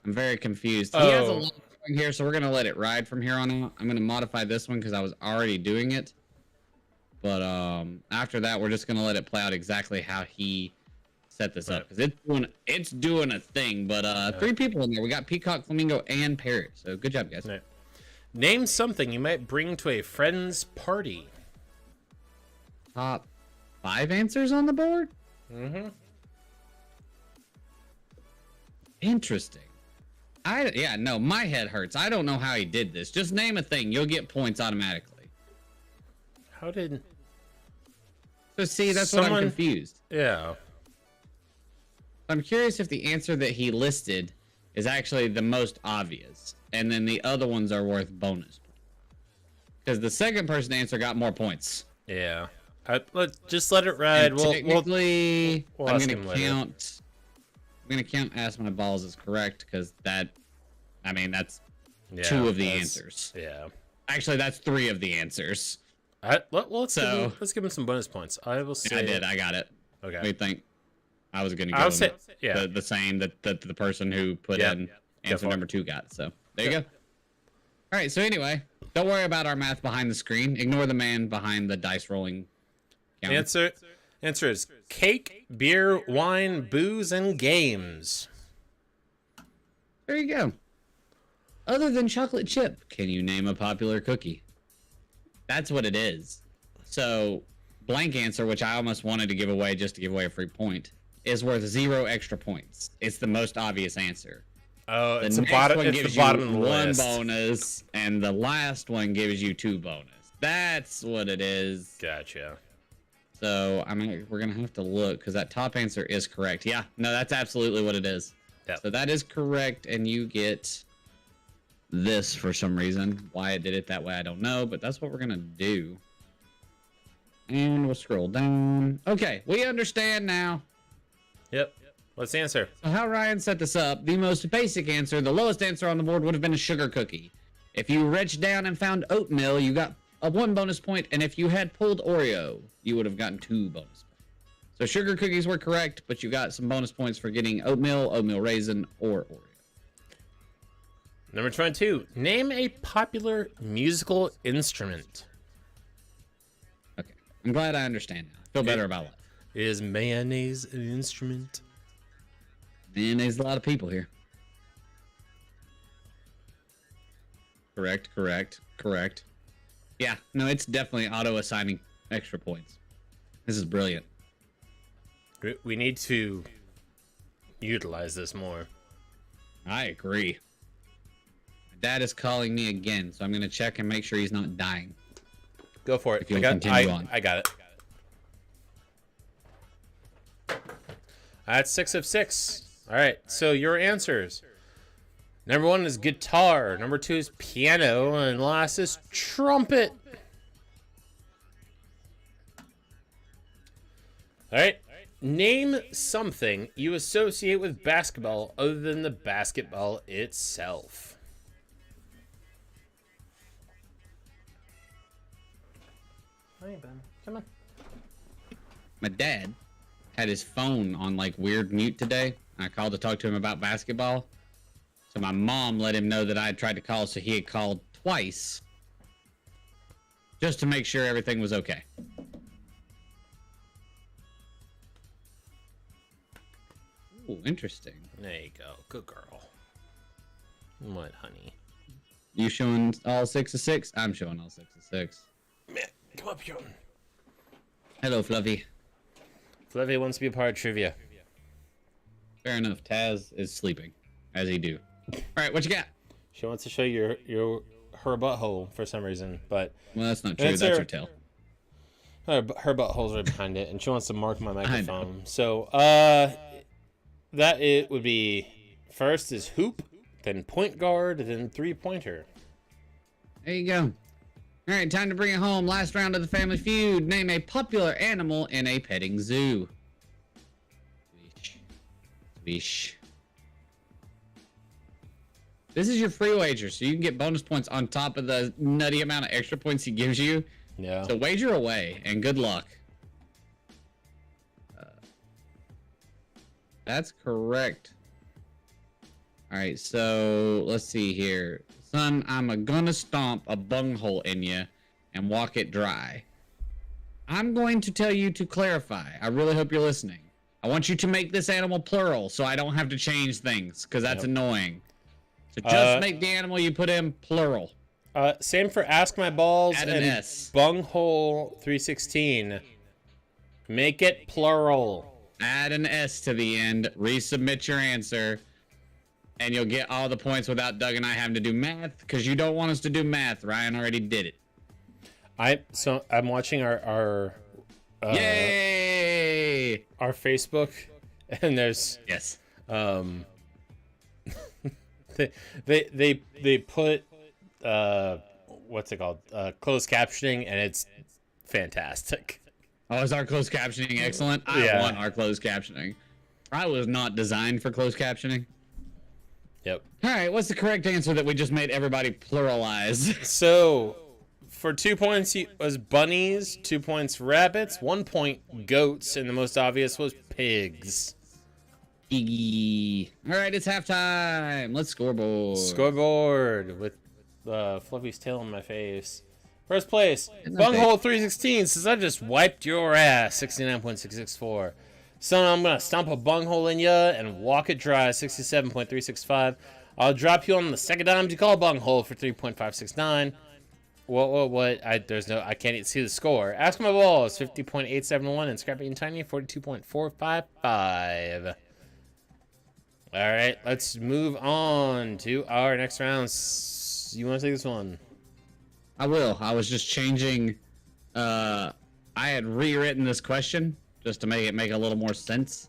I'm very confused. He has a lot here, so we're gonna let it ride from here on out. I'm gonna modify this one because I was already doing it, but after that, we're just gonna let it play out exactly how he set this up because it's doing a thing. But 3 people in there. We got Peacock, Flamingo, and Parrot. So good job, guys. Right. Name something you might bring to a friend's party. Top 5 answers on the board. Mm-hmm. Interesting. No, my head hurts. I don't know how he did this. Just name a thing. You'll get points automatically. How did... So see, that's what I'm confused. Yeah. I'm curious if the answer that he listed is actually the most obvious, and then the other ones are worth bonus. Because the second person answer got more points. Yeah. Just let it ride. Technically, we'll I'm ask gonna him later. count. I'm gonna count "Ask My Balls" is correct because that's 2 of the answers. Yeah. Actually, that's 3 of the answers. Let's give him some bonus points. I will say. I did. I got it. Okay. What do you think? I was gonna I'll give say, him yeah. the same that the person who put in answer number 2 got. So there you go. All right. So anyway, don't worry about our math behind the screen. Ignore the man behind the dice rolling counter. Answer is cake, beer, wine, booze, and games. There you go. Other than chocolate chip, can you name a popular cookie? That's what it is. So, blank answer, which I almost wanted to give away just to give away a free point, is worth 0 extra points. It's the most obvious answer. Oh, The it's the next bottom. one It's gives the bottom of you the 1 list. bonus, and the last one gives you 2 bonus. That's what it is. Gotcha. So we're gonna have to look because that top answer is correct. Yeah, no, that's absolutely what it is. Yep. So that is correct, and you get this for some reason. Why it did it that way, I don't know, but that's what we're gonna do. And we'll scroll down. Okay, we understand now. Yep. Let's answer. So how Ryan set this up, the most basic answer, the lowest answer on the board would have been a sugar cookie. If you reached down and found oatmeal, you got a 1 bonus point, and if you had pulled Oreo, you would have gotten 2 bonus points. So sugar cookies were correct, but you got some bonus points for getting oatmeal raisin, or Oreo. Number 22. Name a popular musical instrument. Okay, I'm glad I understand now. I feel better about life. Is mayonnaise an instrument? Man, there's a lot of people here. Correct. Yeah, no, it's definitely auto-assigning extra points. This is brilliant. We need to utilize this more. I agree. My dad is calling me again, so I'm going to check and make sure he's not dying. Go for it. If you'll continue on. I got it. That's 6 of 6. All right, so your answers. Number 1 is guitar. Number 2 is piano. And last is trumpet. All right. Name something you associate with basketball other than the basketball itself. Hey, Ben. Come on. My dad had his phone on like weird mute today. I called to talk to him about basketball. So my mom let him know that I had tried to call, so he had called twice just to make sure everything was okay. Ooh, interesting. There you go. Good girl. What, honey? You showing all 6 of 6? I'm showing all 6 of 6. Man, come up here. Hello, Fluffy. Fluffy wants to be a part of trivia. Fair enough. Taz is sleeping, as he do. All right, what you got? She wants to show her butthole for some reason, but Well, that's not true. That's her tail. her butthole's right behind it, and she wants to mark my microphone. So, that it would be first is hoop, then point guard, then 3-pointer. There you go. All right, time to bring it home. Last round of the Family Feud. Name a popular animal in a petting zoo. Swish. This is your free wager, so you can get bonus points on top of the nutty amount of extra points he gives you. Yeah. So wager away, and good luck. That's correct. All right, so let's see here. Son, I'm gonna stomp a bunghole in you and walk it dry. I'm going to tell you to clarify. I really hope you're listening. I want you to make this animal plural so I don't have to change things, because that's annoying. So just make the animal you put in plural. Same for Ask My Balls Add an and S. Bunghole 316. Make it plural. Add an S to the end. Resubmit your answer. And you'll get all the points without Doug and I having to do math, because you don't want us to do math. Ryan already did it. I'm watching our Yay! Our Facebook, and there's Yes. they put what's it called, closed captioning, and it's fantastic. Oh, is our closed captioning excellent? I want our closed captioning. I was not designed for closed captioning. Yep. All right, what's the correct answer that we just made everybody pluralize? So for 2 points was bunnies, 2 points rabbits, 1 point goats, and the most obvious was pigs. Iggy. All right, it's halftime. Let's scoreboard. Scoreboard with Fluffy's tail in my face. First place, Isn't that Bunghole 316 says I just wiped your ass, 69.664. Son, I'm gonna stomp a bunghole in ya and walk it dry, 67.365. I'll drop you on the second dime you call a bunghole for 3.569. What? I can't even see the score. Ask My Balls, 50.871, and Scrappy and Tiny, 42.455. All right, let's move on to our next round. You want to take this one? I will. I was just changing. I had rewritten this question just to make it make a little more sense,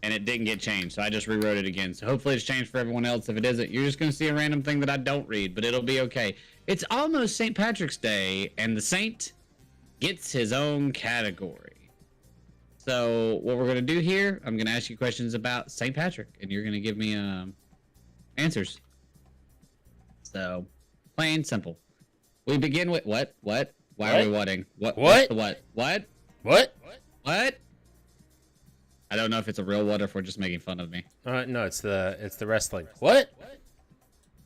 and it didn't get changed, so I just rewrote it again. So hopefully it's changed for everyone else. If it isn't, you're just gonna see a random thing that I don't read, but it'll be okay. It's almost St. Patrick's Day, and the saint gets his own category. So what we're gonna do here, I'm gonna ask you questions about St. Patrick, and you're gonna give me answers. So plain simple. We begin with what? Why are we whatting? What? What? What? What? What? I don't know if it's a real what or if we're just making fun of me. No, it's the wrestling. What?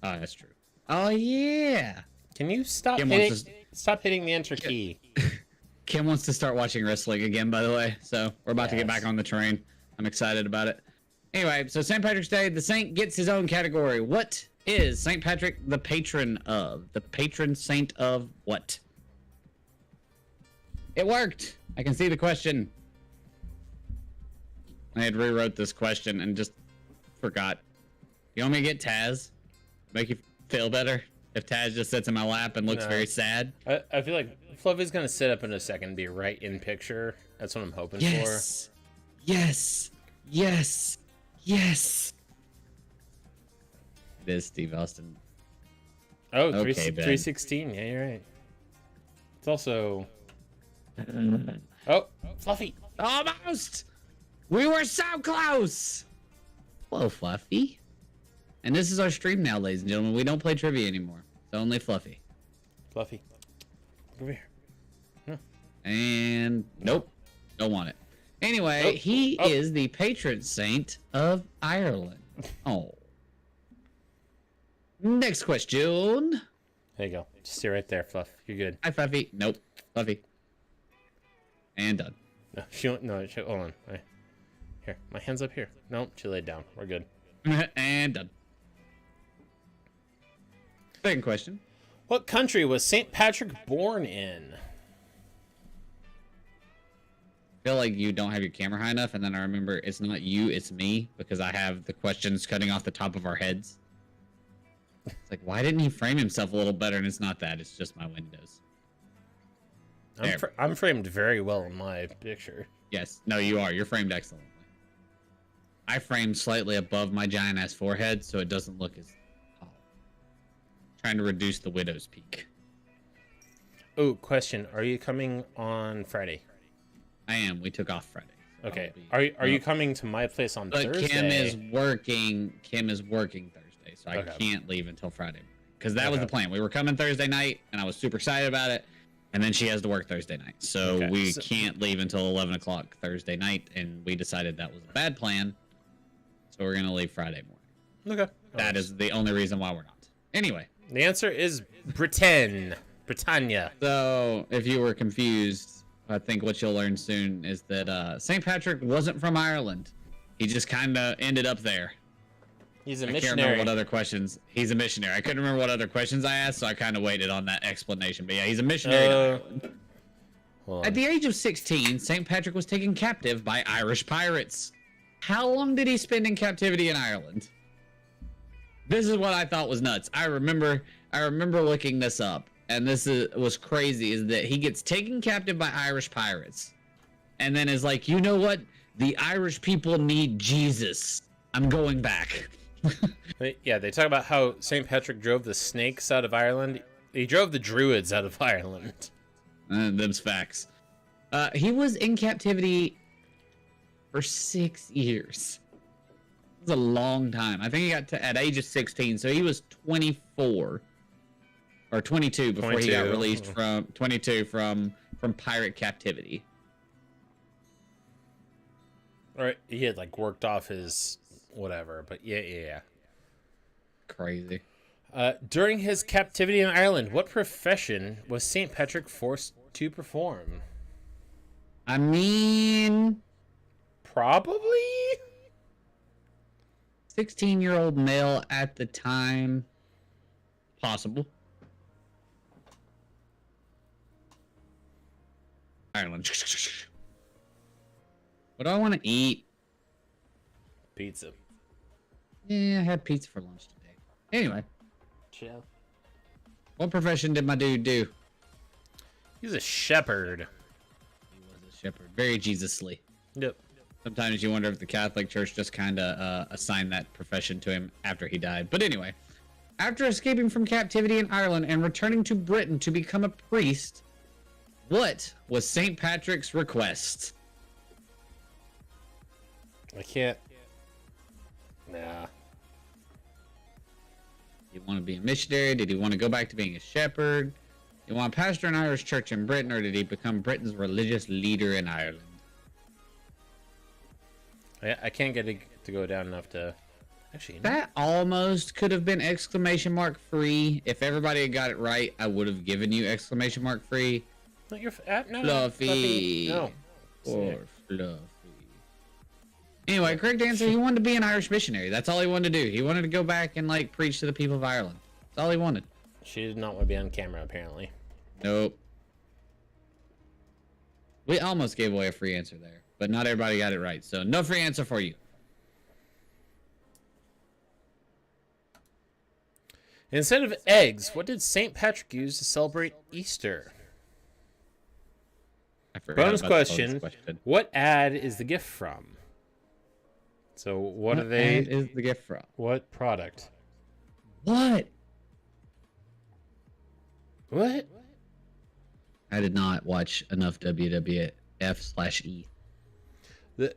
Oh, that's true. Oh yeah. Can you stop Kim hitting, wants stop hitting the enter key? Kim wants to start watching wrestling again, by the way. So we're about to get back on the train. I'm excited about it. Anyway, so St. Patrick's Day, the saint gets his own category. What is St. Patrick the patron of? The patron saint of what? It worked. I can see the question. I had rewrote this question and just forgot. You want me to get Taz? Make you feel better? If Taz just sits in my lap and looks very sad? I feel like Fluffy's gonna sit up in a second and be right in picture. That's what I'm hoping for. Yes. Yes. It is Steve Austin. Oh, Okay, 316. Yeah, you're right. It's also... Oh, Fluffy. Almost! We were so close! Hello, Fluffy. And this is our stream now, ladies and gentlemen. We don't play trivia anymore. It's only Fluffy. Fluffy. Over here. And nope, don't want it. Anyway, he is the patron saint of Ireland. Oh. Next question. There you go. Just stay right there, Fluff. You're good. Hi, Fluffy. Nope, Fluffy. And done. No, hold on. Right. Here, my hand's up here. Nope, she laid down. We're good. And done. Second question. What country was St. Patrick born in? I feel like you don't have your camera high enough, and then I remember it's not you, it's me, because I have the questions cutting off the top of our heads. It's like, why didn't he frame himself a little better? And it's not that, it's just my windows. I'm framed very well in my picture. Yes, no, you are. You're framed excellently. I framed slightly above my giant ass forehead, so it doesn't look as tall. Trying to reduce the widow's peak. Oh, question. Are you coming on Friday? I am. We took off Friday. So okay. Are you coming to my place on Thursday? Kim is working. Kim is working Thursday, so I Okay. can't leave until Friday because that was Okay. the plan. We were coming Thursday night, and I was super excited about it. And then she has to work Thursday night, so Okay, we so- can't leave until 11 o'clock Thursday night. And we decided that was a bad plan, so we're gonna leave Friday morning. Okay. That is the only reason why we're not. Anyway, The answer is Britannia. so if you were confused, I think what you'll learn soon is that St. Patrick wasn't from Ireland. He just kind of ended up there. He's a I can't remember missionary. what other questions. He's a missionary. I couldn't remember what other questions I asked, so I kind of waited on that explanation. But yeah, he's a missionary to Ireland. Hold At on. the age of 16, St. Patrick was taken captive by Irish pirates. How long did he spend in captivity in Ireland? This is what I thought was nuts. I remember looking this up, and was crazy. Is that he gets taken captive by Irish pirates, and then is like, you know what? The Irish people need Jesus. I'm going back. Yeah, they talk about how St. Patrick drove the snakes out of Ireland. He drove the druids out of Ireland. Them's facts. He was in captivity for 6 years. It was a long time. I think he got to at age of 16, so he was 24 or 22 before he got 22. released from 22 from pirate captivity. Or he had like worked off his whatever, but yeah. Crazy. During his captivity in Ireland, what profession was St. Patrick forced to perform? I mean, Probably. 16-year-old male at the time. Possible. Ireland. What do I want to eat? Pizza. Yeah, I had pizza for lunch today. Anyway, Chill. what profession did my dude do? He's a shepherd. He was a shepherd. Very Jesus-ly. Yep. Sometimes you wonder if the Catholic Church just kind of assigned that profession to him after he died. But anyway, after escaping from captivity in Ireland and returning to Britain to become a priest, what was St. Patrick's request? I can't. Nah. Did he want to be a missionary? Did he want to go back to being a shepherd? Did he want to pastor an Irish church in Britain, or did he become Britain's religious leader in Ireland? I can't get it to go down enough to. Actually, you know, That almost could have been exclamation mark free. If everybody had got it right, I would have given you exclamation mark free. not your no, Fluffy. No. Or fluffy. Anyway, correct answer. He wanted to be an Irish missionary. That's all he wanted to do. He wanted to go back and like preach to the people of Ireland. That's all he wanted. She did not want to be on camera, apparently. Nope. We almost gave away a free answer there, but not everybody got it right. So no free answer for you. Instead of eggs, what did St. Patrick use to celebrate Easter? I forgot Bonus about the question. What ad is the gift from? So what are they? ad is the gift from? What product? What? What? I did not watch enough WWF/E.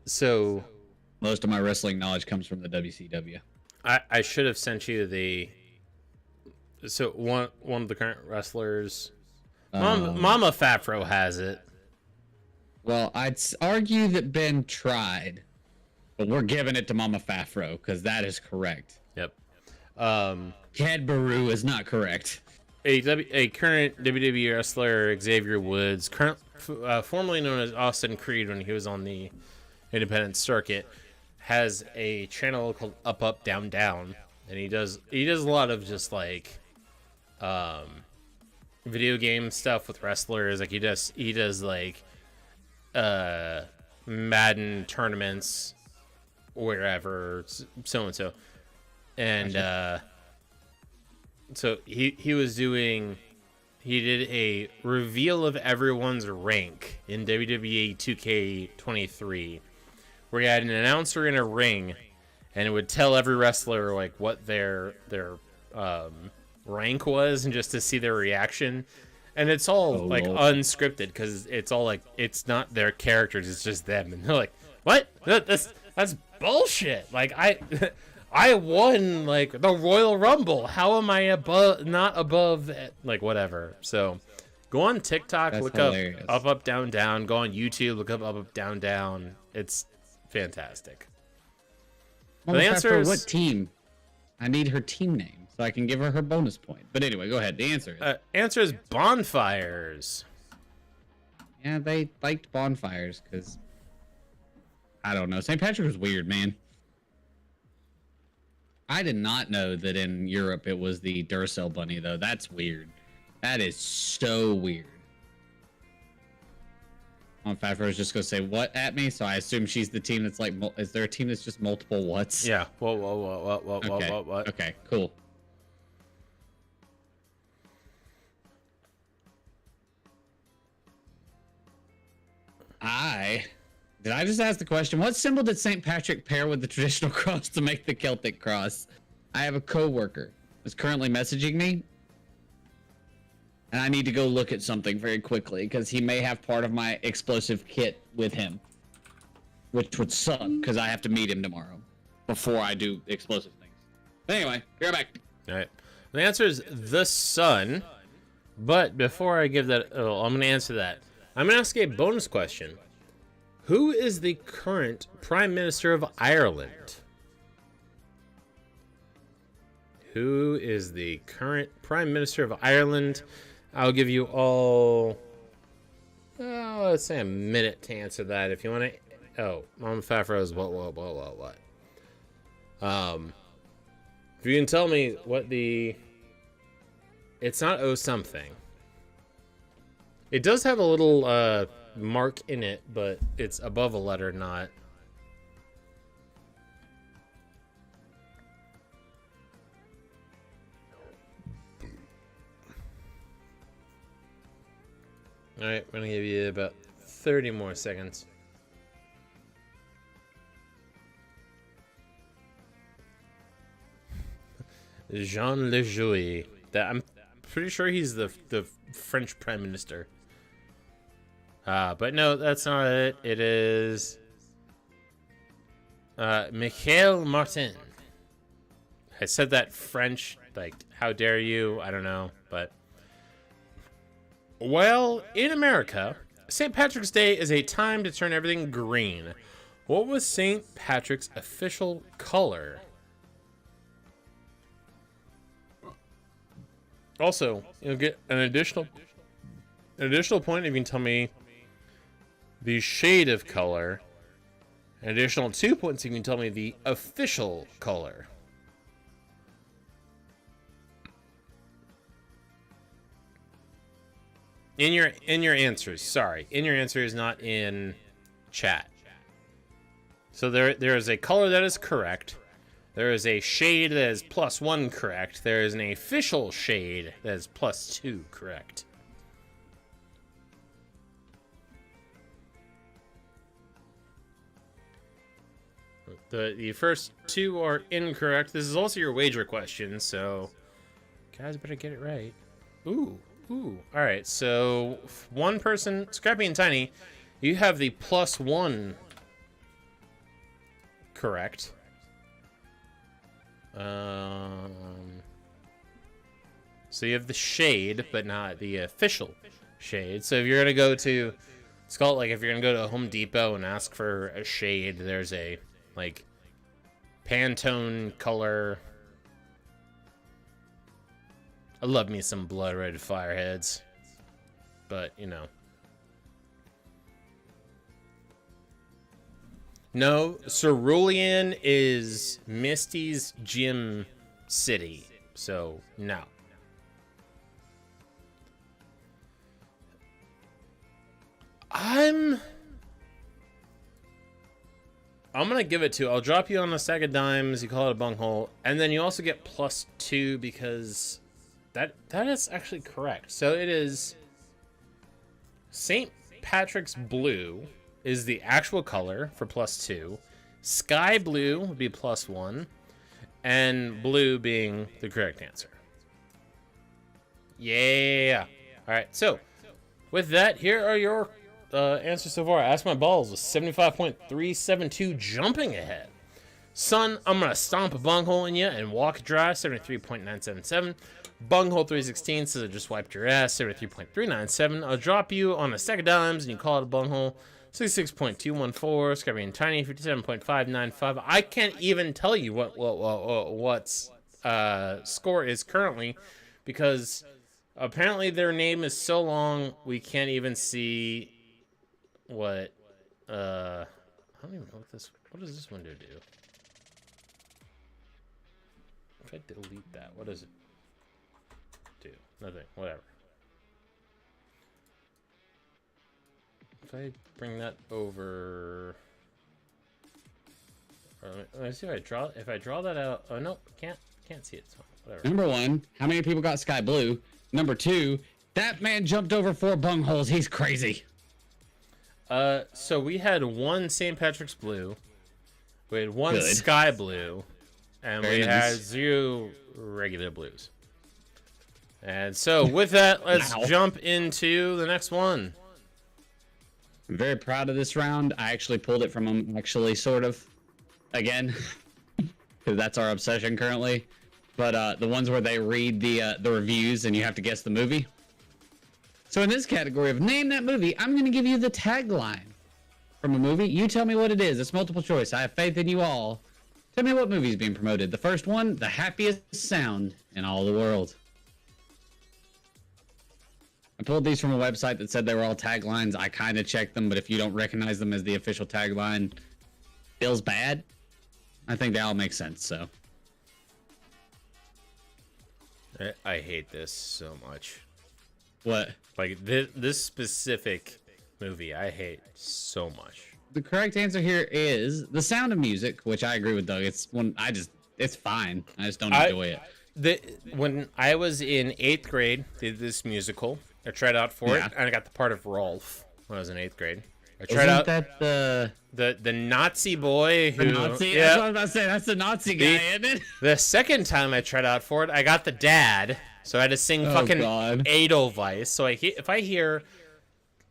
So Most of my wrestling knowledge comes from the WCW. I should have sent you the. So one of the current wrestlers, Mama Fafro has it. Well, I'd argue that Ben tried, but we're giving it to Mama Fafro because that is correct. Yep. Cad Baru is not correct. A current WWE wrestler, Xavier Woods, formerly known as Austin Creed when he was on the independent circuit, has a channel called Up Up Down Down, and he does a lot of just like video game stuff with wrestlers. Like he does like Madden tournaments wherever, so and so, and so he did a reveal of everyone's rank in WWE 2K23, where he had an announcer in a ring, and it would tell every wrestler like what their rank was, and just to see their reaction. And it's all like Lord. unscripted because it's all like it's not their characters, it's just them, and they're like, "What? That's bullshit!" Like I won like the Royal Rumble. How am I above? Not above? Like whatever. So, go on TikTok, That's look hilarious. up, up, down, down. Go on YouTube, look up, up, down, down. It's fantastic. Mama the Fat answer Fro, is- what team? I need her team name so I can give her bonus point. But anyway, go ahead. The answer is Answer is bonfires. yeah, they liked bonfires because I don't know. St. Patrick was weird, man. I did not know that in Europe it was the Duracell bunny though. That's weird. That is so weird. Fat Fro is just gonna say what at me, so I assume she's the team that's like. Is there a team that's just multiple whats? Yeah. What? Okay. What? Okay. Cool. Did I just ask the question? What symbol did St. Patrick pair with the traditional cross to make the Celtic cross? I have a coworker who's currently messaging me, and I need to go look at something very quickly because he may have part of my explosive kit with him, which would suck because I have to meet him tomorrow before I do explosive things. But anyway, be right back. All right. The answer is the sun. But before I give that, I'm going to answer that. I'm going to ask a bonus question. Who is the current Prime Minister of Ireland? Who is the current Prime Minister of Ireland? I'll give you all, let's say a minute to answer that. If you want to, Mama Fat Fro is what? If you can tell me what it's not O something. It does have a little, mark in it, but it's above a letter, not. All right, we're gonna give you about 30 more seconds. Jean Le Jouy. That I'm pretty sure he's the French Prime Minister. But no, that's not it. It is Michel Martin. I said that French, like, how dare you? I don't know, but well, in America, St. Patrick's Day is a time to turn everything green. What was St. Patrick's official color? Also, you'll get an additional point if you can tell me the shade of color. An additional 2 points if you can tell me the official color. In your answers, sorry. In your answers, not in chat. So there is a color that is correct. There is a shade that is +1 correct. There is an official shade that is +2 correct. The first two are incorrect. This is also your wager question, so guys better get it right. Ooh. All right, so one person, Scrappy and Tiny, you have the +1 correct. So you have the shade, but not the official shade. So if you're gonna go to, it's called like if you're gonna go to Home Depot and ask for a shade, there's a like Pantone color. I love me some Blood Red Fireheads, but you know. No, Cerulean is Misty's gym city, so no. I'm gonna give it to. I'll drop you on a stack of dimes. You call it a bunghole, and then you also get +2 because that is actually correct. So it is St. Patrick's blue is the actual color for +2. Sky blue would be +1, and blue being the correct answer. Yeah. All right. So with that, here are your answers so far. Ask My Balls with 75.372 jumping ahead. Son, I'm gonna stomp a bunghole in you and walk dry, 73.977. Bunghole 316 says I just wiped your ass, 73.397. I'll drop you on a stack of dimes and you call it a bunghole, 66.214. Scabby and Tiny, 57.595. I can't even tell you what's score is currently, because apparently their name is so long we can't even see what. I don't even know what does this window do? If I delete that, what does it do? Nothing. Whatever. If I bring that over, let me see if I draw that out. Oh no, can't see it. So whatever. Number one, how many people got sky blue? Number two, that man jumped over 4 bungholes. He's crazy. So we had 1 St. Patrick's blue, we had 1 Good. sky blue, and Very we nice. had 0 regular blues. And so with that, let's Wow. jump into the next one. I'm very proud of this round. I actually pulled it from him, actually, sort of, again, because that's our obsession currently. But the ones where they read the reviews and you have to guess the movie. So in this category of name that movie, I'm going to give you the tagline from a movie. You tell me what it is. It's multiple choice. I have faith in you all. Tell me what movie is being promoted. The first one, the happiest sound in all the world. I pulled these from a website that said they were all taglines. I kind of checked them, but if you don't recognize them as the official tagline, feels bad. I think they all make sense, so. I hate this so much. What? Like this specific movie, I hate so much. The correct answer here is The Sound of Music, which I agree with Doug. It's fine. I just don't enjoy it. When I was in 8th grade, did this musical. I tried out for Yeah. it, and I got the part of Rolf when I was in 8th grade. I Isn't tried out that the Nazi boy who. the Nazi? Yeah. That's what I was about to say. That's the Nazi guy, isn't it? The second time I tried out for it, I got the dad, so I had to sing Oh, fucking God. Edelweiss. So if I hear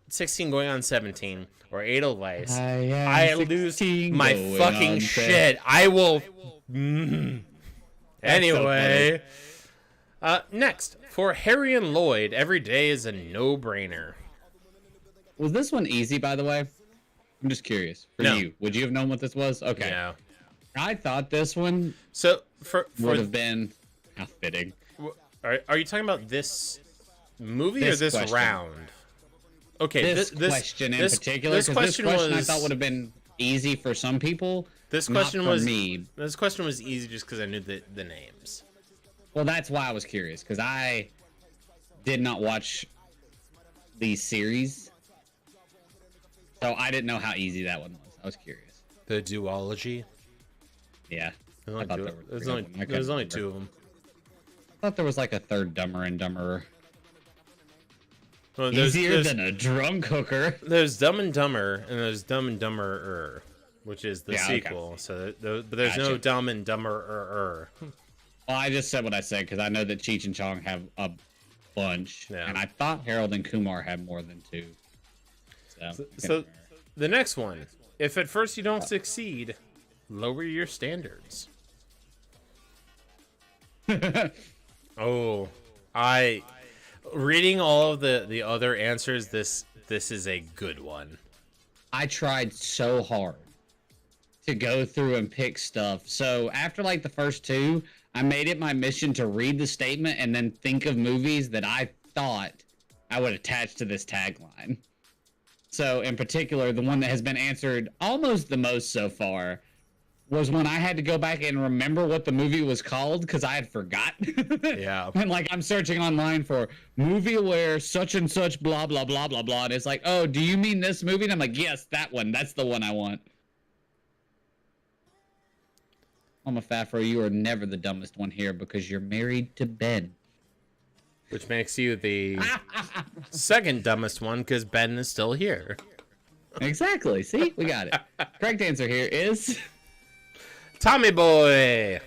16 going on 17 or Edelweiss, I lose my fucking shit. I will. Anyway, next for Harry and Lloyd, every day is a no-brainer. Was this one easy, by the way? I'm just curious. For No. you, would you have known what this was? Okay. Yeah. I thought this one So for would have been how fitting. are you talking about this movie or This this question. round? Okay, This question in particular, This because this question question I was thought would have been easy for some people. this not question for was me. This question was easy just because I knew the names. Well, that's why I was curious, because I did not watch the series, so I didn't know how easy that one was. I was curious. The duology. Yeah. There's I only, thought two, there were there's three only, of them. I there's couldn't only remember. 2 of them. I thought there was like a third Dumber and Dumberer. Well, Easier than a drunk hooker. There's Dumb and Dumber and there's Dumb and Dumberer, which is the Yeah, okay. sequel. So, but there's no Gotcha. Dumb and Dumberer. Well, I just said what I said because I know that Cheech and Chong have a bunch, Yeah. and I thought Harold and Kumar had more than 2. So the next one, if at first you don't succeed, lower your standards. Oh, reading all of the other answers, this is a good one. I tried so hard to go through and pick stuff. So after like the first 2, I made it my mission to read the statement and then think of movies that I thought I would attach to this tagline. So in particular, the one that has been answered almost the most so far was when I had to go back and remember what the movie was called because I had forgot. Yeah. And like I'm searching online for movie where such and such blah blah blah blah blah, and it's like, oh, do you mean this movie? And I'm like, yes, that one. That's the one I want. Mama Fafro, you are never the dumbest one here because you're married to Ben. Which makes you the second dumbest one because Ben is still here. Exactly. See, we got it. Correct answer here is Tommy Boy.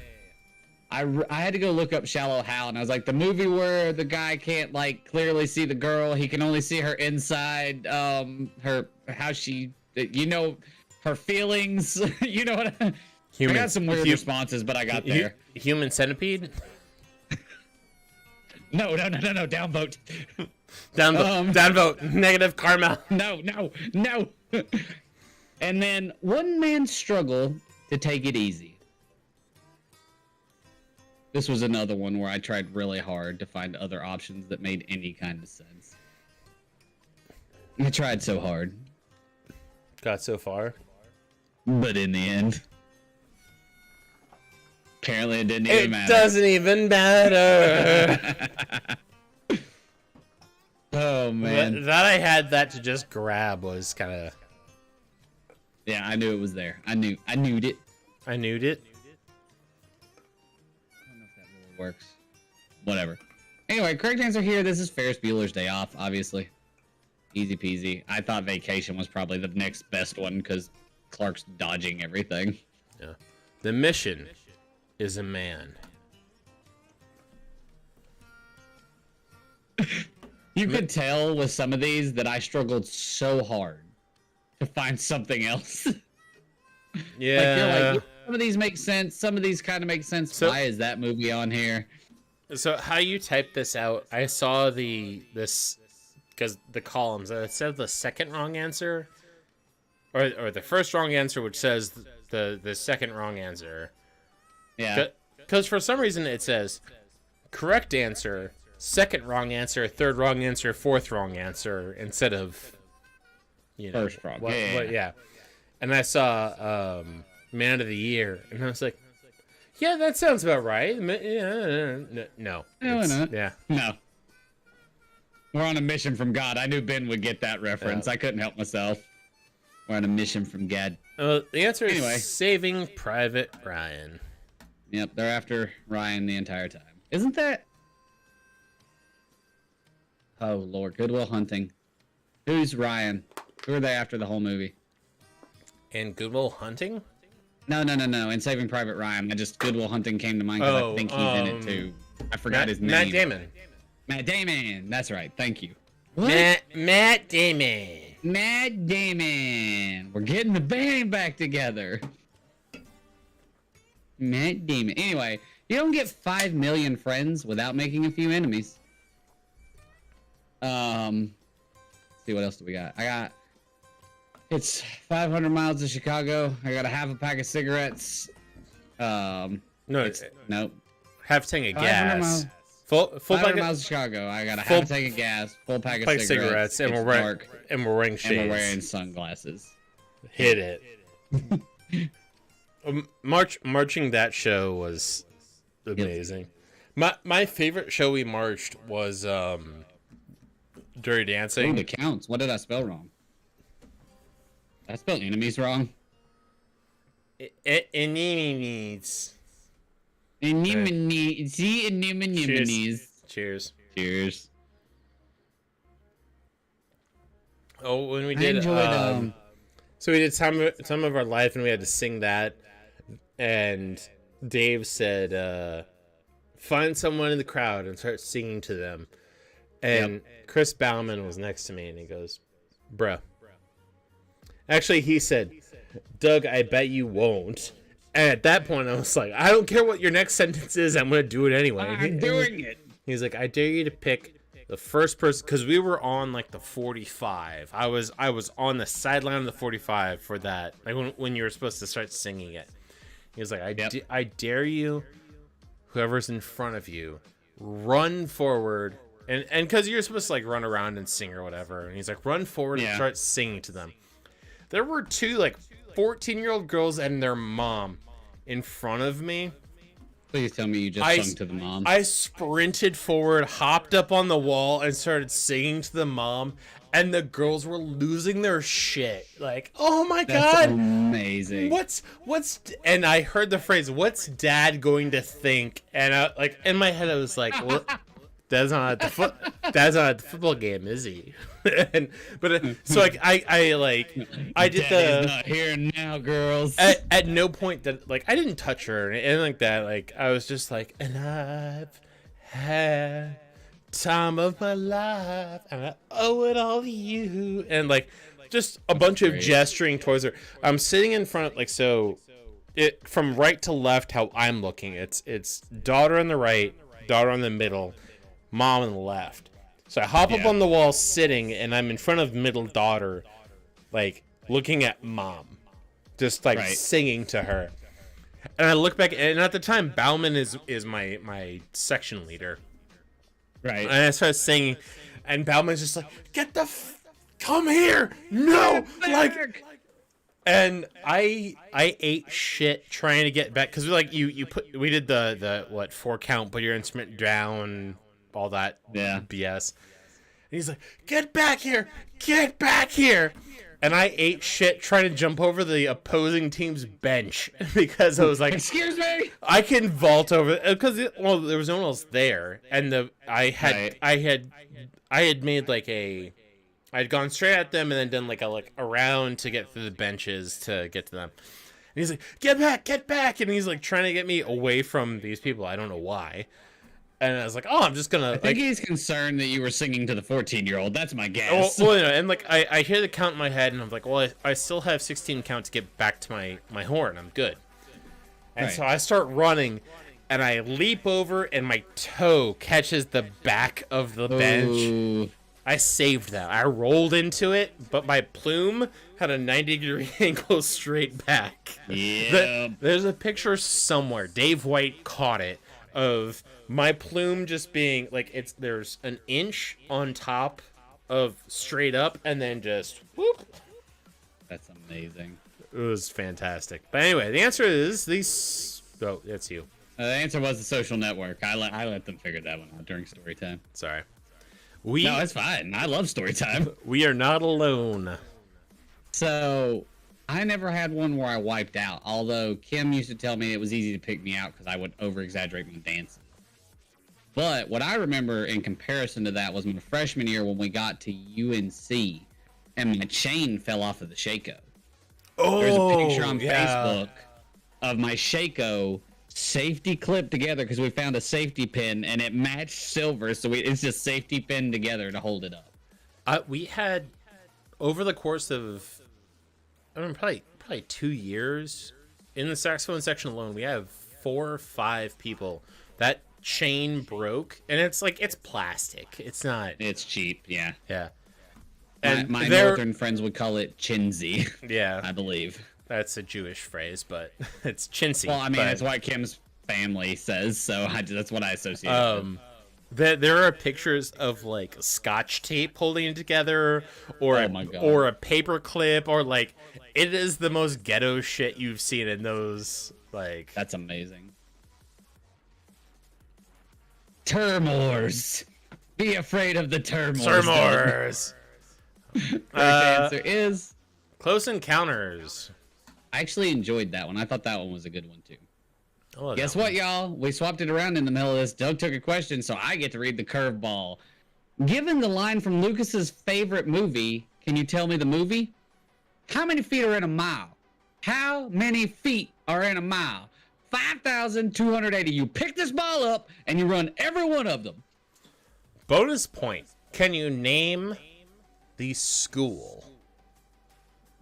I had to go look up Shallow Hal, and I was like, the movie where the guy can't like clearly see the girl, he can only see her inside, her how she, her feelings, you know what? I got some weird responses, but I got there. Human centipede. No. Downvote. Downvote. Negative karma. No. And then one man struggle to take it easy. This was another one where I tried really hard to find other options that made any kind of sense. I tried so hard. Got so far. But in the end, apparently it didn't even matter. It doesn't even matter. Oh, man. That I had that to just grab was kind of... Yeah, I knew it was there. I knew it. I knew it. I don't know if that really works. Whatever. Anyway, correct answer here. This is Ferris Bueller's Day Off, obviously. Easy peasy. I thought Vacation was probably the next best one because Clark's dodging everything. Yeah. The mission is a man. You could tell with some of these that I struggled so hard to find something else. Yeah. Like, you're like, some of these make sense. Some of these kind of make sense. So, why is that movie on here? So how you type this out? I saw this because the columns. It said the second wrong answer, or the first wrong answer, which says the second wrong answer. Yeah. Because for some reason it says correct answer, second wrong answer, third wrong answer, fourth wrong answer instead of first wrong. Yeah. And I saw Man of the Year, and I was like, yeah, that sounds about right. No. Yeah. No. We're on a mission from God. I knew Ben would get that reference. I couldn't help myself. We're on a mission from God. The answer is Saving Private Ryan. Yep, they're after Ryan the entire time. Isn't that... Oh, Lord. Good Will Hunting. Who's Ryan? Who are they after the whole movie? In Good Will Hunting? No. In Saving Private Ryan. Good Will Hunting came to mind because I think he's in it too. I forgot his name. Matt Damon. Matt Damon. That's right. Thank you. Matt Damon. Matt Damon. We're getting the band back together. Matt Damon. Anyway, you don't get 5 million friends without making a few enemies. Let's see, what else do we got? It's 500 miles to Chicago. I got a half a pack of cigarettes. Nope. Half a tank of gas. Full 500 miles to Chicago. I got a half a tank of gas, full pack of cigarettes, and we're wearing shades. And we're wearing sunglasses. Hit it. Marching that show was amazing. My favorite show we marched was Dirty Dancing. Oh, it counts. What did I spell wrong? Did I spelled enemies wrong? Enemies. Anemones. Cheers. Oh, when we did, so we did some of our life, and we had to sing that. And Dave said, "Find someone in the crowd and start singing to them." And Chris Bauman was next to me, and he goes, "Bruh." Actually, he said, "Doug, I bet you won't." And at that point, I was like, "I don't care what your next sentence is. I'm going to do it anyway." I'm doing it. He's like, "I dare you to pick the first person," because we were on like the 45. I was on the sideline of the 45 for that, like when you were supposed to start singing it. He was like, I dare you, whoever's in front of you, run forward." And because you're supposed to like run around and sing or whatever. And he's like, run forward and start singing to them. There were two like 14-year-old girls and their mom in front of me. Please tell me you just sung to the mom. I sprinted forward, hopped up on the wall, and started singing to the mom. And the girls were losing their shit. Like, oh my God. Amazing. And I heard the phrase, "What's Dad going to think?" And I, like, in my head, I was like, well, Dad's not at the football game, is he? So like I did Daddy's not here now, girls. At no point that like I didn't touch her or anything like that. Like I was just like, and I've had time of my life, and I owe it all to you, and like just a bunch of gesturing towards her. I'm sitting in front, like, so it from right to left how I'm looking. It's daughter on the right, daughter on the middle, mom on the left. So I hop up on the wall sitting, and I'm in front of middle daughter, like looking at mom, just like singing to her. And I look back, and at the time, Bauman is my section leader. Right. And I started singing, and Bauman's just like, come here, no, like. And I ate shit trying to get back, because like we did the 4 count, put your instrument down, all that BS. And he's like, get back here, and I ate shit trying to jump over the opposing team's bench because I was like, excuse me, I can vault over, because there was no one else there, and I had made like I'd gone straight at them and then done like a round to get through the benches to get to them. And he's like, get back, and he's like trying to get me away from these people. I don't know why. And I was like, oh, I'm just gonna. I think he's concerned that you were singing to the 14-year-old. That's my guess. Well, and like I hear the count in my head, and I'm like, well, I still have 16 count to get back to my horn. I'm good. And so I start running, and I leap over, and my toe catches the back of the bench. I saved that. I rolled into it, but my plume had a 90-degree angle straight back. Yeah. There's a picture somewhere. Dave White caught it of my plume just being like there's an inch on top of straight up, and then just whoop. That's amazing. It was fantastic. But anyway, the answer is these. Oh, that's you. The answer was The Social Network. I let them figure that one out during story time. Sorry. No, it's fine. I love story time. We are not alone. So, I never had one where I wiped out. Although Kim used to tell me it was easy to pick me out because I would over-exaggerate my dancing. But what I remember in comparison to that was my freshman year when we got to UNC, and my chain fell off of the Shaco. There's a picture on Facebook of my Shaco safety clipped together because we found a safety pin and it matched silver, so it's just safety pinned together to hold it up. We had, over the course of, I don't know, probably 2 years in the saxophone section alone, we have 4 or 5 people that chain broke, and it's plastic. It's not. It's cheap, yeah. Yeah. And my northern friends would call it chintzy. Yeah, I believe. That's a Jewish phrase, but it's chintzy. Well, I mean, that's what Kim's family says, so that's what I associate with. There are pictures of like Scotch tape holding it together, or a paper clip, or like it is the most ghetto shit you've seen in those. Like, that's amazing. Termors. Be afraid of the Termors. Termors. The answer is Close Encounters. I actually enjoyed that one. I thought that one was a good one too. Guess what, y'all? We swapped it around in the middle of this. Doug took a question, so I get to read the curveball. Given the line from Lucas's favorite movie, can you tell me the movie? How many feet are in a mile? How many feet are in a mile? 5,280. You pick this ball up and you run every one of them. Bonus point. Can you name the school?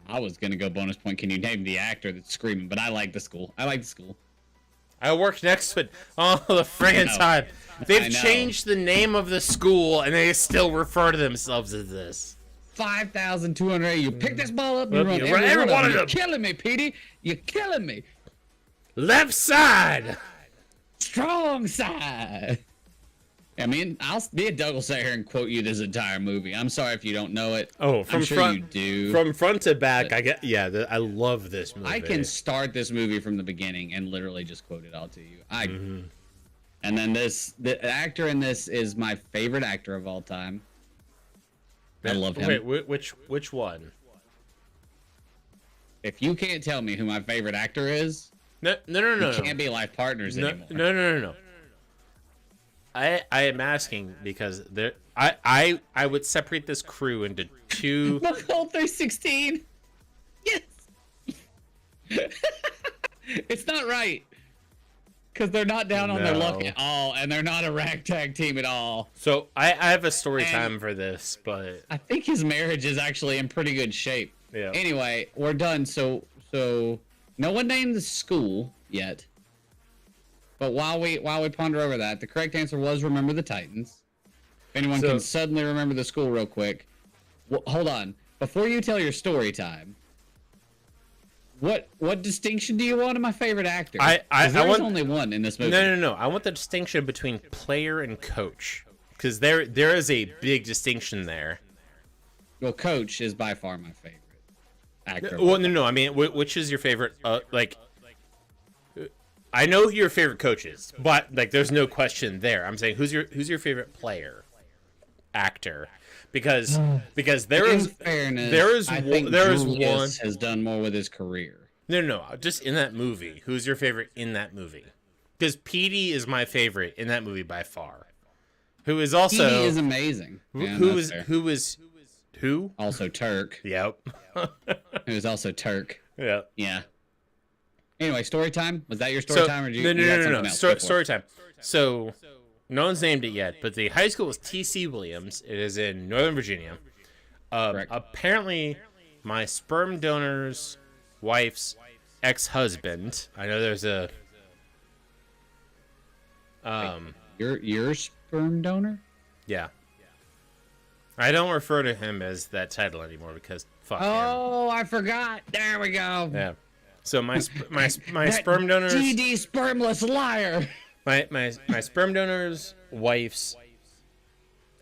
I was gonna go bonus point. Can you name the actor that's screaming? But I like the school. I worked next to it all the friggin' time. They've changed the name of the school, and they still refer to themselves as this. 5,280. You pick this ball up, and you run every one of them. You're killing me, Petey. You're killing me. Left side. Strong side. I mean, me and Doug will sit here and quote you this entire movie. I'm sorry if you don't know it. Oh, I'm sure you do. From front to back, I love this movie. I can start this movie from the beginning and literally just quote it all to you. And then the actor in this is my favorite actor of all time. I love him. Wait, which one? If you can't tell me who my favorite actor is, no. We can't be life partners anymore. No. I am asking because I would separate this crew into two. Macole 316. Yes. It's not right. Because they're not down on their luck at all, and they're not a ragtag team at all. So I have a story time for this, but I think his marriage is actually in pretty good shape. Yeah. Anyway, we're done. So No one named the school yet. But while we ponder over that, the correct answer was Remember the Titans. If anyone can suddenly remember the school real quick. Well, hold on. Before you tell your story time, what distinction do you want of my favorite actor? There's only one in this movie. No. I want the distinction between player and coach. Because there is a big distinction there. Well, Coach is by far my favorite actor. Well, no. I mean, which is your favorite? I know who your favorite coach is, but like, there's no question there. I'm saying, who's your favorite player, actor? Because there is one has done more with his career. No. Just in that movie, who's your favorite in that movie? Because Petey is my favorite in that movie by far. Who is also Petey is amazing. Who? Also Turk. Yep. Who is also Turk. Yeah. Yeah. Anyway, story time. Was that your story time, or did you? No. Story time. So, no one's named it yet, but the high school is T.C. Williams. It is in Northern Virginia. Apparently, my sperm donor's wife's ex-husband. I know there's a. Your sperm donor? Yeah. I don't refer to him as that title anymore because fuck him. Oh, I forgot. There we go. Yeah. So my sperm donor's GD spermless liar. My sperm donor's wife's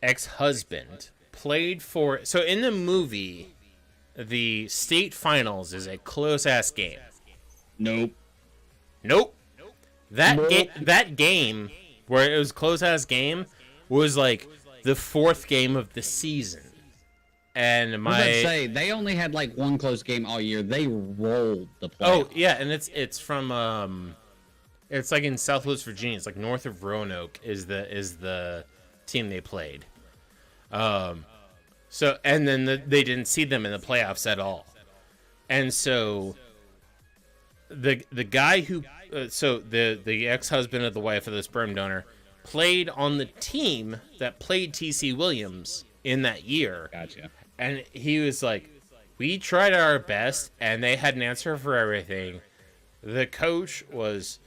ex-husband played for. So in the movie, the state finals is a close ass game. Nope. That game where it was close ass game was like the fourth game of the season. And they only had like one close game all year. They rolled the playoffs. Oh yeah, and it's from it's like in Southwest Virginia. It's like north of Roanoke is the team they played. So and then they didn't see them in the playoffs at all. And so the guy who the ex-husband of the wife of the sperm donor played on the team that played T.C. Williams in that year. Gotcha. And he was like, we tried our best, and they had an answer for everything. The coach was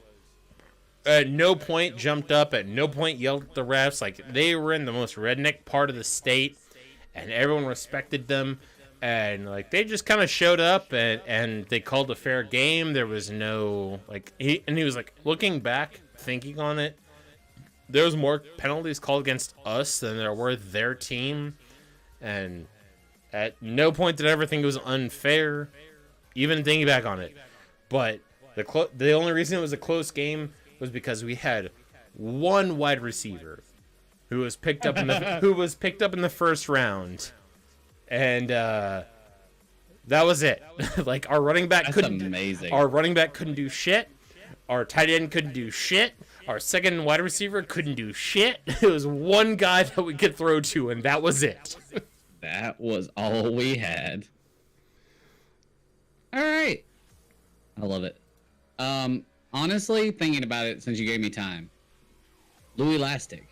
at no point jumped up, at no point yelled at the refs. Like, they were in the most redneck part of the state, and everyone respected them. And, like, they just kind of showed up, and they called a fair game. There was no, like, he was like, looking back, thinking on it, there was more penalties called against us than there were their team. And at no point did I ever think it was unfair, even thinking back on it. But the only reason it was a close game was because we had one wide receiver who was picked up in the first round, and that was it. Like, our running back couldn't do shit. Our tight end couldn't do shit. Our second wide receiver couldn't do shit. It was one guy that we could throw to, and that was it. That was all we had. All right. I love it. Honestly, thinking about it since you gave me time, Louis Lastig.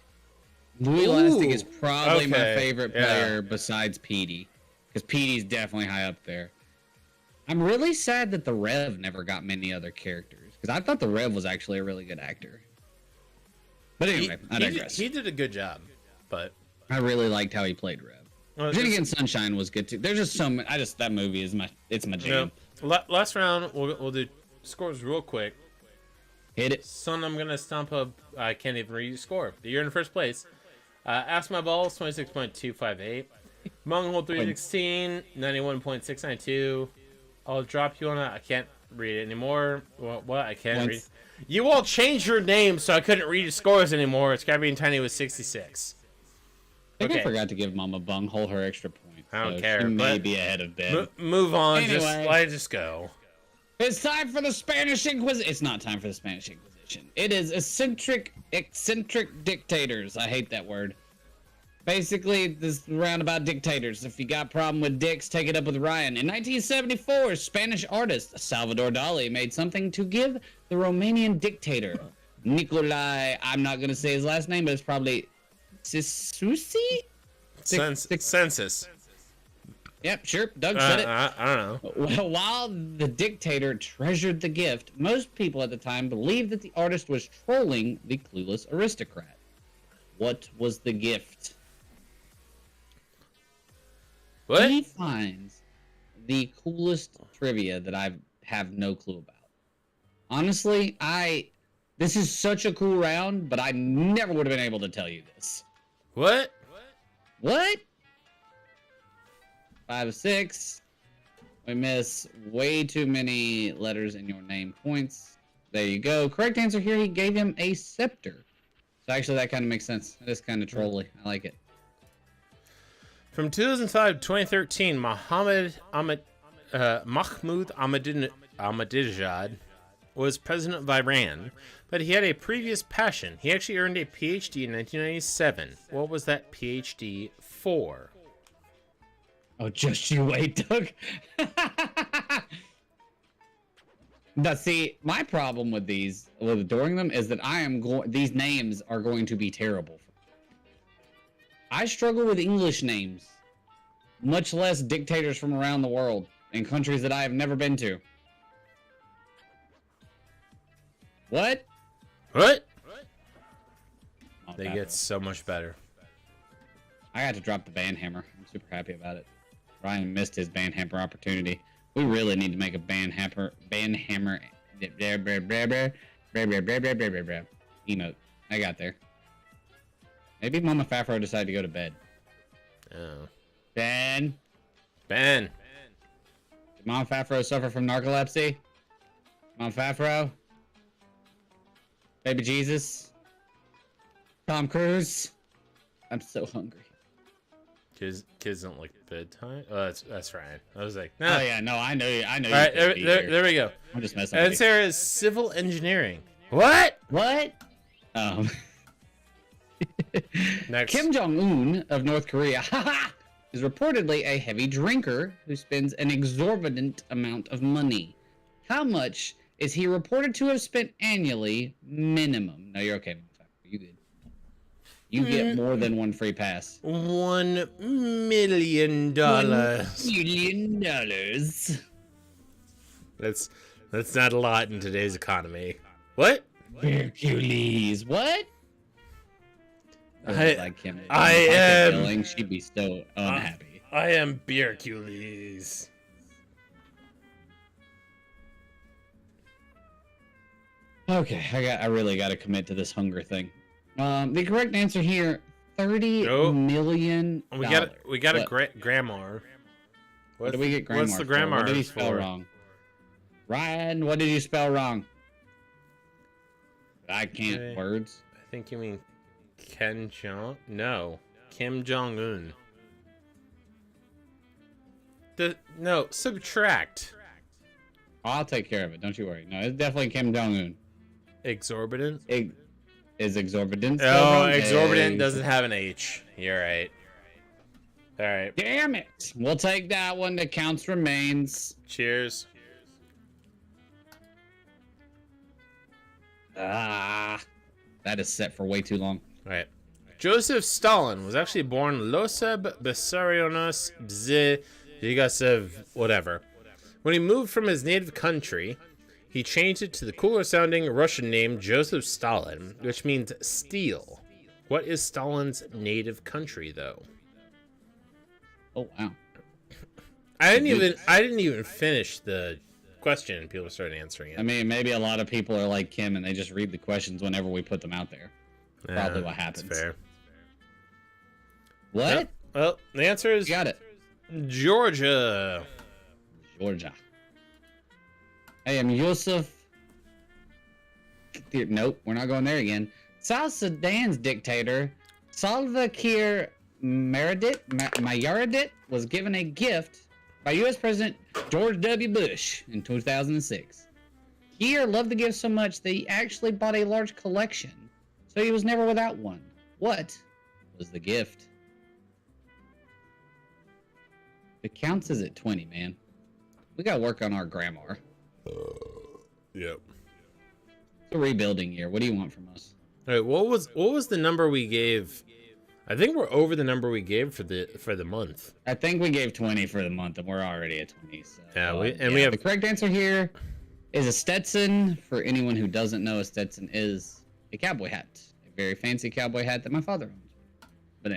Louis Lastig is probably my favorite player besides Petey, because Petey's definitely high up there. I'm really sad that the Rev never got many other characters, because I thought the Rev was actually a really good actor. But anyway, I digress. He did a good job, but I really liked how he played Rev. Virginia Against Sunshine was good too. There's just so many. That movie is my jam. Last round, we'll do scores real quick. Hit it. Son, I'm gonna stomp up. I can't even read your score. You're in first place. Ask My Balls 26.258. Monghole 316 91.692. I'll drop you on that. I can't read it anymore. What? I can't read. You all changed your name, so I couldn't read your scores anymore. It's gotta be in Tiny with 66. I think I forgot to give Mama Bunghole her extra point. I don't care. She may be ahead of Ben. Move on. Anyway, just let it just go. It's time for the Spanish Inquisition. It's not time for the Spanish Inquisition. It is eccentric dictators. I hate that word. Basically, this roundabout dictators. If you got a problem with dicks, take it up with Ryan. In 1974, Spanish artist Salvador Dali made something to give the Romanian dictator Nicolae. I'm not gonna say his last name, but it's probably Ceausescu? Census. Yep, sure. Doug said it. I don't know. Well, while the dictator treasured the gift, most people at the time believed that the artist was trolling the clueless aristocrat. What was the gift? What? He finds the coolest trivia that I have no clue about. Honestly, this is such a cool round, but I never would have been able to tell you this. What? What? 5 of 6. We miss way too many letters in your name points. There you go. Correct answer here, he gave him a scepter. So actually that kind of makes sense. It is kind of trolly. I like it. From 2005 to 2013, Mahmoud Ahmadinejad was president of Iran, but he had a previous passion. He actually earned a PhD in 1997. What was that PhD for? Oh, just you wait, Doug. Now, see, my problem with adoring them is that these names are going to be terrible. I struggle with English names, much less dictators from around the world in countries that I have never been to. What? What? Oh, They get so much better. I got to drop the banhammer. I'm super happy about it. Ryan missed his banhammer opportunity. We really need to make a banhammer. Emote. I got there. Maybe Mama Fafro decided to go to bed. Oh. Ben. Ben. Did Mama Fafro suffer from narcolepsy? Mama Fafro? Baby Jesus? Tom Cruise? I'm so hungry. Kids don't like bedtime. Oh, that's right. I was like, nah. Oh yeah, no, I know you. I know you. All right, there we go. I'm just messing with you. Answer is civil engineering. What? What? Next. Kim Jong-un of North Korea is reportedly a heavy drinker who spends an exorbitant amount of money. How much is he reported to have spent annually minimum? No, you're okay. You good. You get more than one free pass. $1 million. $1 million. That's not a lot in today's economy. What? Hercules. What? I am. She'd be so unhappy. I am Hercules. Okay, I really got to commit to this hunger thing. The correct answer here: $30 million. We got a grammar. What did we get? Grammar. What's the grammar? What did he spell wrong? Ryan, what did you spell wrong? I can't words. I think you mean Ken Jong. No, Kim Jong Un. No, subtract. I'll take care of it. Don't you worry. No, it's definitely Kim Jong Un. Exorbitant. Is exorbitant? Oh, exorbitant doesn't have an H. You're right. All right. Damn it! We'll take that one. The counts remains. Cheers. That is set for way too long. All right. Joseph Stalin was actually born Loseb Bessarionos Bzhigasov, whatever. When he moved from his native country, he changed it to the cooler sounding Russian name Joseph Stalin, which means steel. What is Stalin's native country, though? Oh wow! I didn't even finish the question, and people started answering it. I mean, maybe a lot of people are like Kim, and they just read the questions whenever we put them out there. Probably what happens. That's fair. What? Yep. Well, the answer is you got it. Georgia. Georgia. I am Yusuf. Nope, we're not going there again. South Sudan's dictator, Salva Kiir Mayardit, was given a gift by U.S. President George W. Bush in 2006. Kiir loved the gift so much that he actually bought a large collection, so he was never without one. What was the gift? It counts as at 20, man. We gotta work on our grammar. Yep. It's a rebuilding year. What do you want from us? All right. What was the number we gave? I think we're over the number we gave for the month. I think we gave 20 for the month, and we're already at 20. So, Yeah, we have the correct answer here is a Stetson. For anyone who doesn't know, a Stetson is a cowboy hat, a very fancy cowboy hat that my father owned. But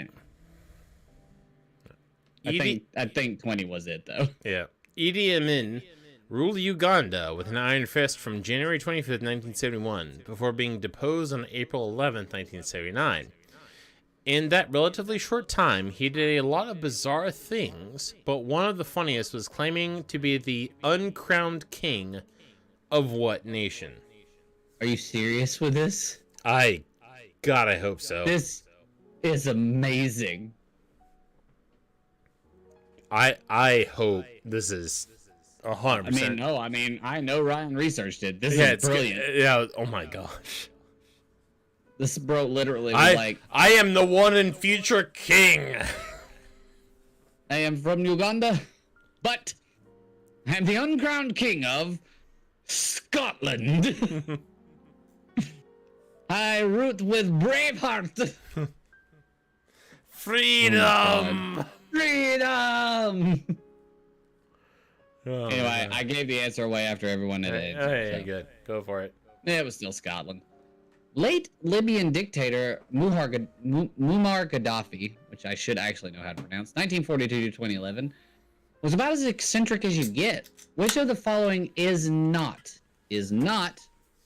anyway, I think 20 was it though. Yeah, Idi Amin ruled Uganda with an iron fist from January 25th, 1971, before being deposed on April 11th, 1979. In that relatively short time, he did a lot of bizarre things, but one of the funniest was claiming to be the uncrowned king of what nation? Are you serious with this? I hope so. This is amazing. I hope this is 100%. I know Ryan researched it. This is brilliant. Yeah, oh my gosh. This bro literally was like, I am the one and future king. I am from Uganda, but I am the uncrowned king of Scotland. I root with Braveheart. Freedom. Freedom. Oh, anyway, man. I gave the answer away after everyone had Hey, answered. So. good. Go for it. Yeah, it was still Scotland. Late Libyan dictator Muammar Gaddafi, which I should actually know how to pronounce, 1942 to 2011, was about as eccentric as you get. Which of the following is not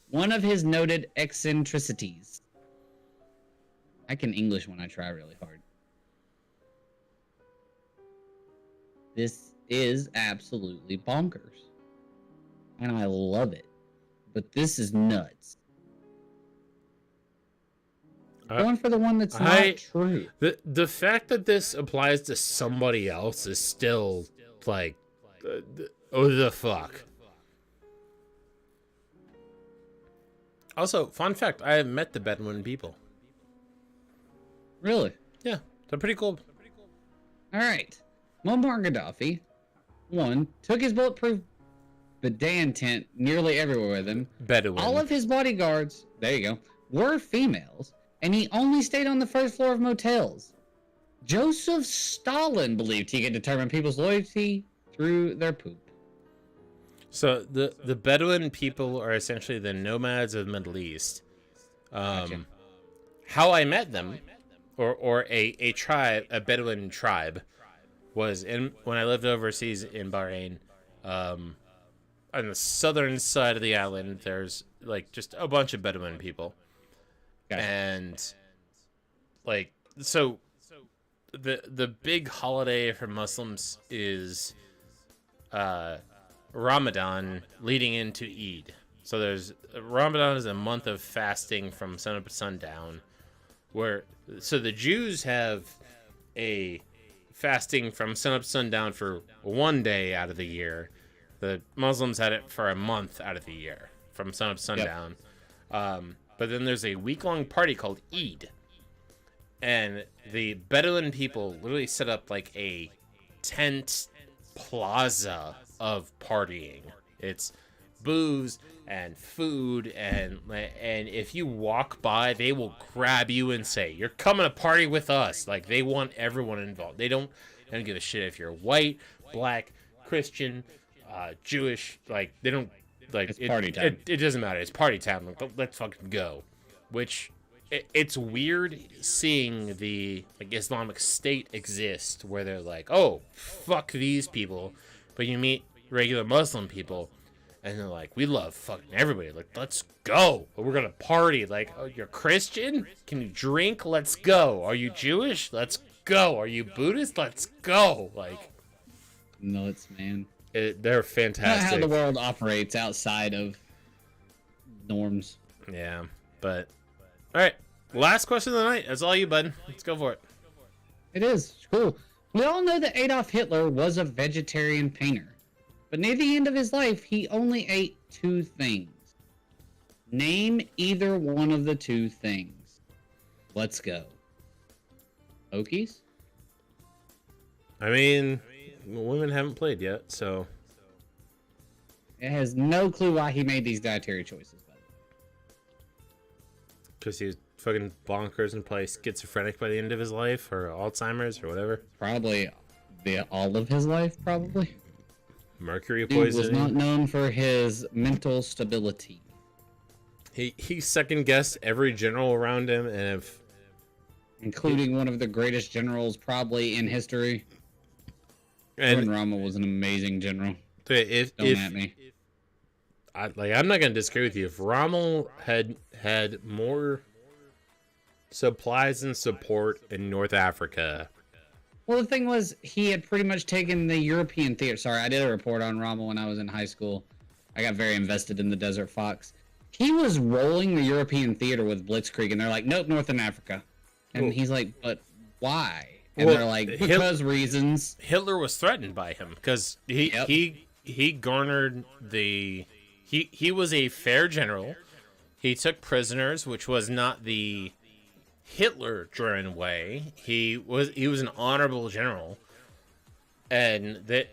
one of his noted eccentricities? I can English when I try really hard. This is absolutely bonkers. And I love it. But this is nuts. Going for the one that's not true. The fact that this applies to somebody else is still like, oh the fuck. Also, fun fact: I have met the Bedouin people. Really? Yeah, they're pretty cool. All right. Muammar Gaddafi, one, took his bulletproof Bedan tent nearly everywhere with him. Bedouin. All of his bodyguards, there you go, were females, and he only stayed on the first floor of motels. Joseph Stalin believed he could determine people's loyalty through their poop. So the Bedouin people are essentially the nomads of the Middle East. Gotcha. How I met them, or a tribe, a Bedouin tribe, was when I lived overseas in Bahrain. On the southern side of the island, there's like just a bunch of Bedouin people. Gotcha. And like so the big holiday for Muslims is Ramadan leading into Eid. So there's Ramadan is a month of fasting from sunup to sundown, so the Jews have a fasting from sunup to sundown for one day out of the year. The Muslims had it for a month out of the year from sunup to sundown. Yep. But then there's a week-long party called Eid. And the Bedouin people literally set up like a tent plaza of partying. It's booze and food, and if you walk by, they will grab you and say, "You're coming to party with us." Like, they want everyone involved. They don't give a shit if you're white, black, Christian, Jewish. Like, they don't. Like, it's party time. It doesn't matter. It's party time. Like, let's fucking go. Which, it's weird seeing the Islamic State exist, where they're like, oh, fuck these people, but you meet regular Muslim people, and they're like, we love fucking everybody. Like, let's go. We're gonna party. Like, oh, you're Christian? Can you drink? Let's go. Are you Jewish? Let's go. Are you Buddhist? Let's go. Like, nuts, man. They're fantastic. Not how the world operates outside of norms. Yeah, but all right. Last question of the night. That's all you, bud. Let's go for it. It is cool. We all know that Adolf Hitler was a vegetarian painter, but near the end of his life, he only ate two things. Name either one of the two things. Let's go. Okies? I mean, women haven't played yet, so. It has no clue why he made these dietary choices, by the way. Because he was fucking bonkers and probably schizophrenic by the end of his life, or Alzheimer's, or whatever. Probably all of his life, probably. Mercury Dude was poisoning. not known for his mental stability. He second guessed every general around him, and if Including one of the greatest generals probably in history. and Gordon Rommel was an amazing general. if Don't at me. I'm not gonna disagree with you. If Rommel had more supplies and support in North Africa, Well, the thing was, he had pretty much taken the European theater. Sorry, I did a report on Rommel when I was in high school. I got very invested in the Desert Fox. He was rolling the European theater with Blitzkrieg, and they're like, nope, Northern Africa. And Well- he's like, but why? And Well, they're like, because reasons. Hitler was threatened by him because Yep. he garnered the he was a fair general. He took prisoners, which was not the Hitler-driven way. He was an honorable general, and that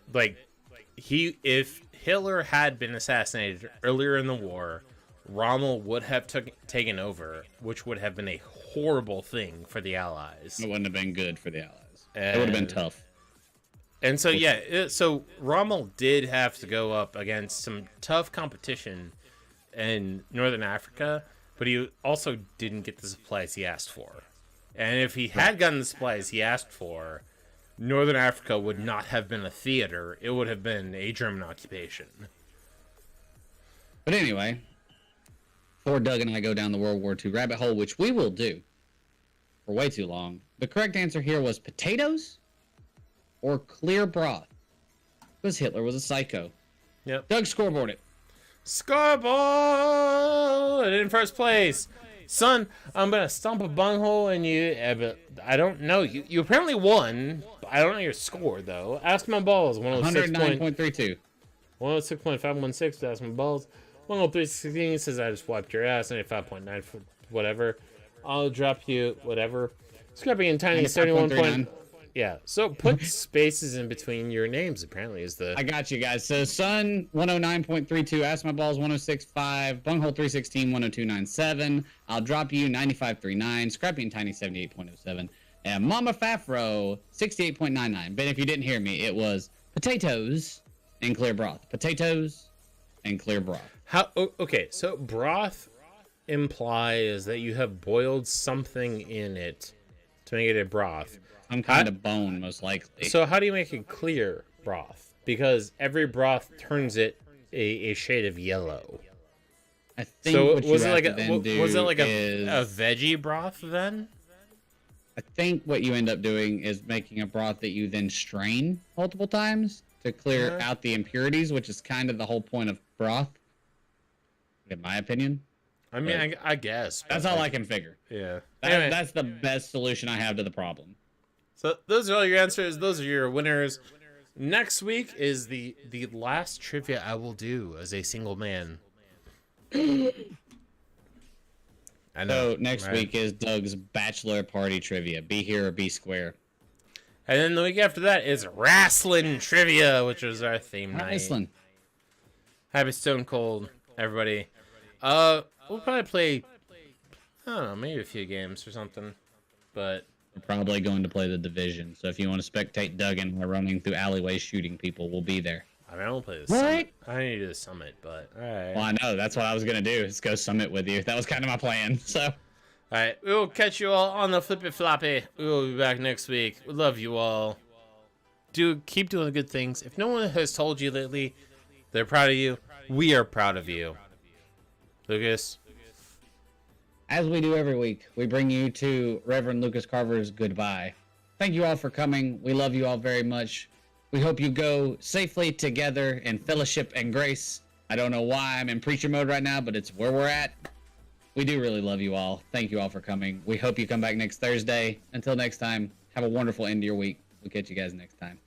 if Hitler had been assassinated earlier in the war, Rommel would have taken over, which would have been a horrible thing for the Allies. It wouldn't have been good for the Allies. It would have been And- tough. And so so Rommel did have to go up against some tough competition in Northern Africa, but he also didn't get the supplies he asked for. And if he had gotten the supplies he asked for, Northern Africa would not have been a theater. It would have been a German occupation. But anyway, before Doug and I go down the World War II rabbit hole, which we will do for way too long, the correct answer here was potatoes or clear broth. Because Hitler was a psycho. Yep. Doug scoreboard it. Scoreboard in first place. Son, I'm gonna stomp a bunghole in you. But I don't know. You apparently won. I don't know your score though. Ask my balls. 109.32. 106.516. Ask my balls. 103.16 says I just wiped your ass. 95.9 for whatever. I'll drop you whatever. Scrappy and Tiny 71 point. 95.39. Yeah. So put spaces in between your names. Apparently is the. I got you guys. So Sun 109.32, Ask My Balls 106.5, Bunghole 316 102.97. I'll drop you 95.39, Scrappy and Tiny 78.07, and Mama Fafro 68.99. But if you didn't hear me, it was potatoes and clear broth. Potatoes and clear broth. Okay, so broth implies that you have boiled something in it to make it a broth. Some kind of bone, most likely. So how do you make a clear broth? Because every broth turns it a shade of yellow. I think So what was you it have like to then do was it like is, a veggie broth then? I think what you end up doing is making a broth that you then strain multiple times to clear out the impurities, which is kind of the whole point of broth, in my opinion. I mean, I guess. That's all I can figure. Yeah. That, That's the best solution I have to the problem. So those are all your answers. Those are your winners. Next week is the last trivia I will do as a single man. I know. So next right? week is Doug's bachelor party trivia. Be here or be square. And then the week after that is wrestling trivia, which is our theme night. Iceland. Happy Stone Cold, everybody. We'll probably play, I don't know, maybe a few games or something. But We're probably going to play the division. So if you want to spectate Doug and we're running through alleyways shooting people, we'll be there. I mean, I won't play the What? summit. I need to do the summit, but alright. Well, I know. That's what I was going to do, is go summit with you. That was kind of my plan. So Alright, we will catch you all on the flippy floppy. We will be back next week. We love you all. Keep doing good things. If no one has told you lately they're proud of you, we are proud of you. Lucas. as we do every week, we bring you to Reverend Lucas Carver's goodbye. Thank you all for coming. We love you all very much. We hope you go safely together in fellowship and grace. I don't know why I'm in preacher mode right now, but it's where we're at. We do really love you all. Thank you all for coming. We hope you come back next Thursday. Until next time, have a wonderful end of your week. We'll catch you guys next time.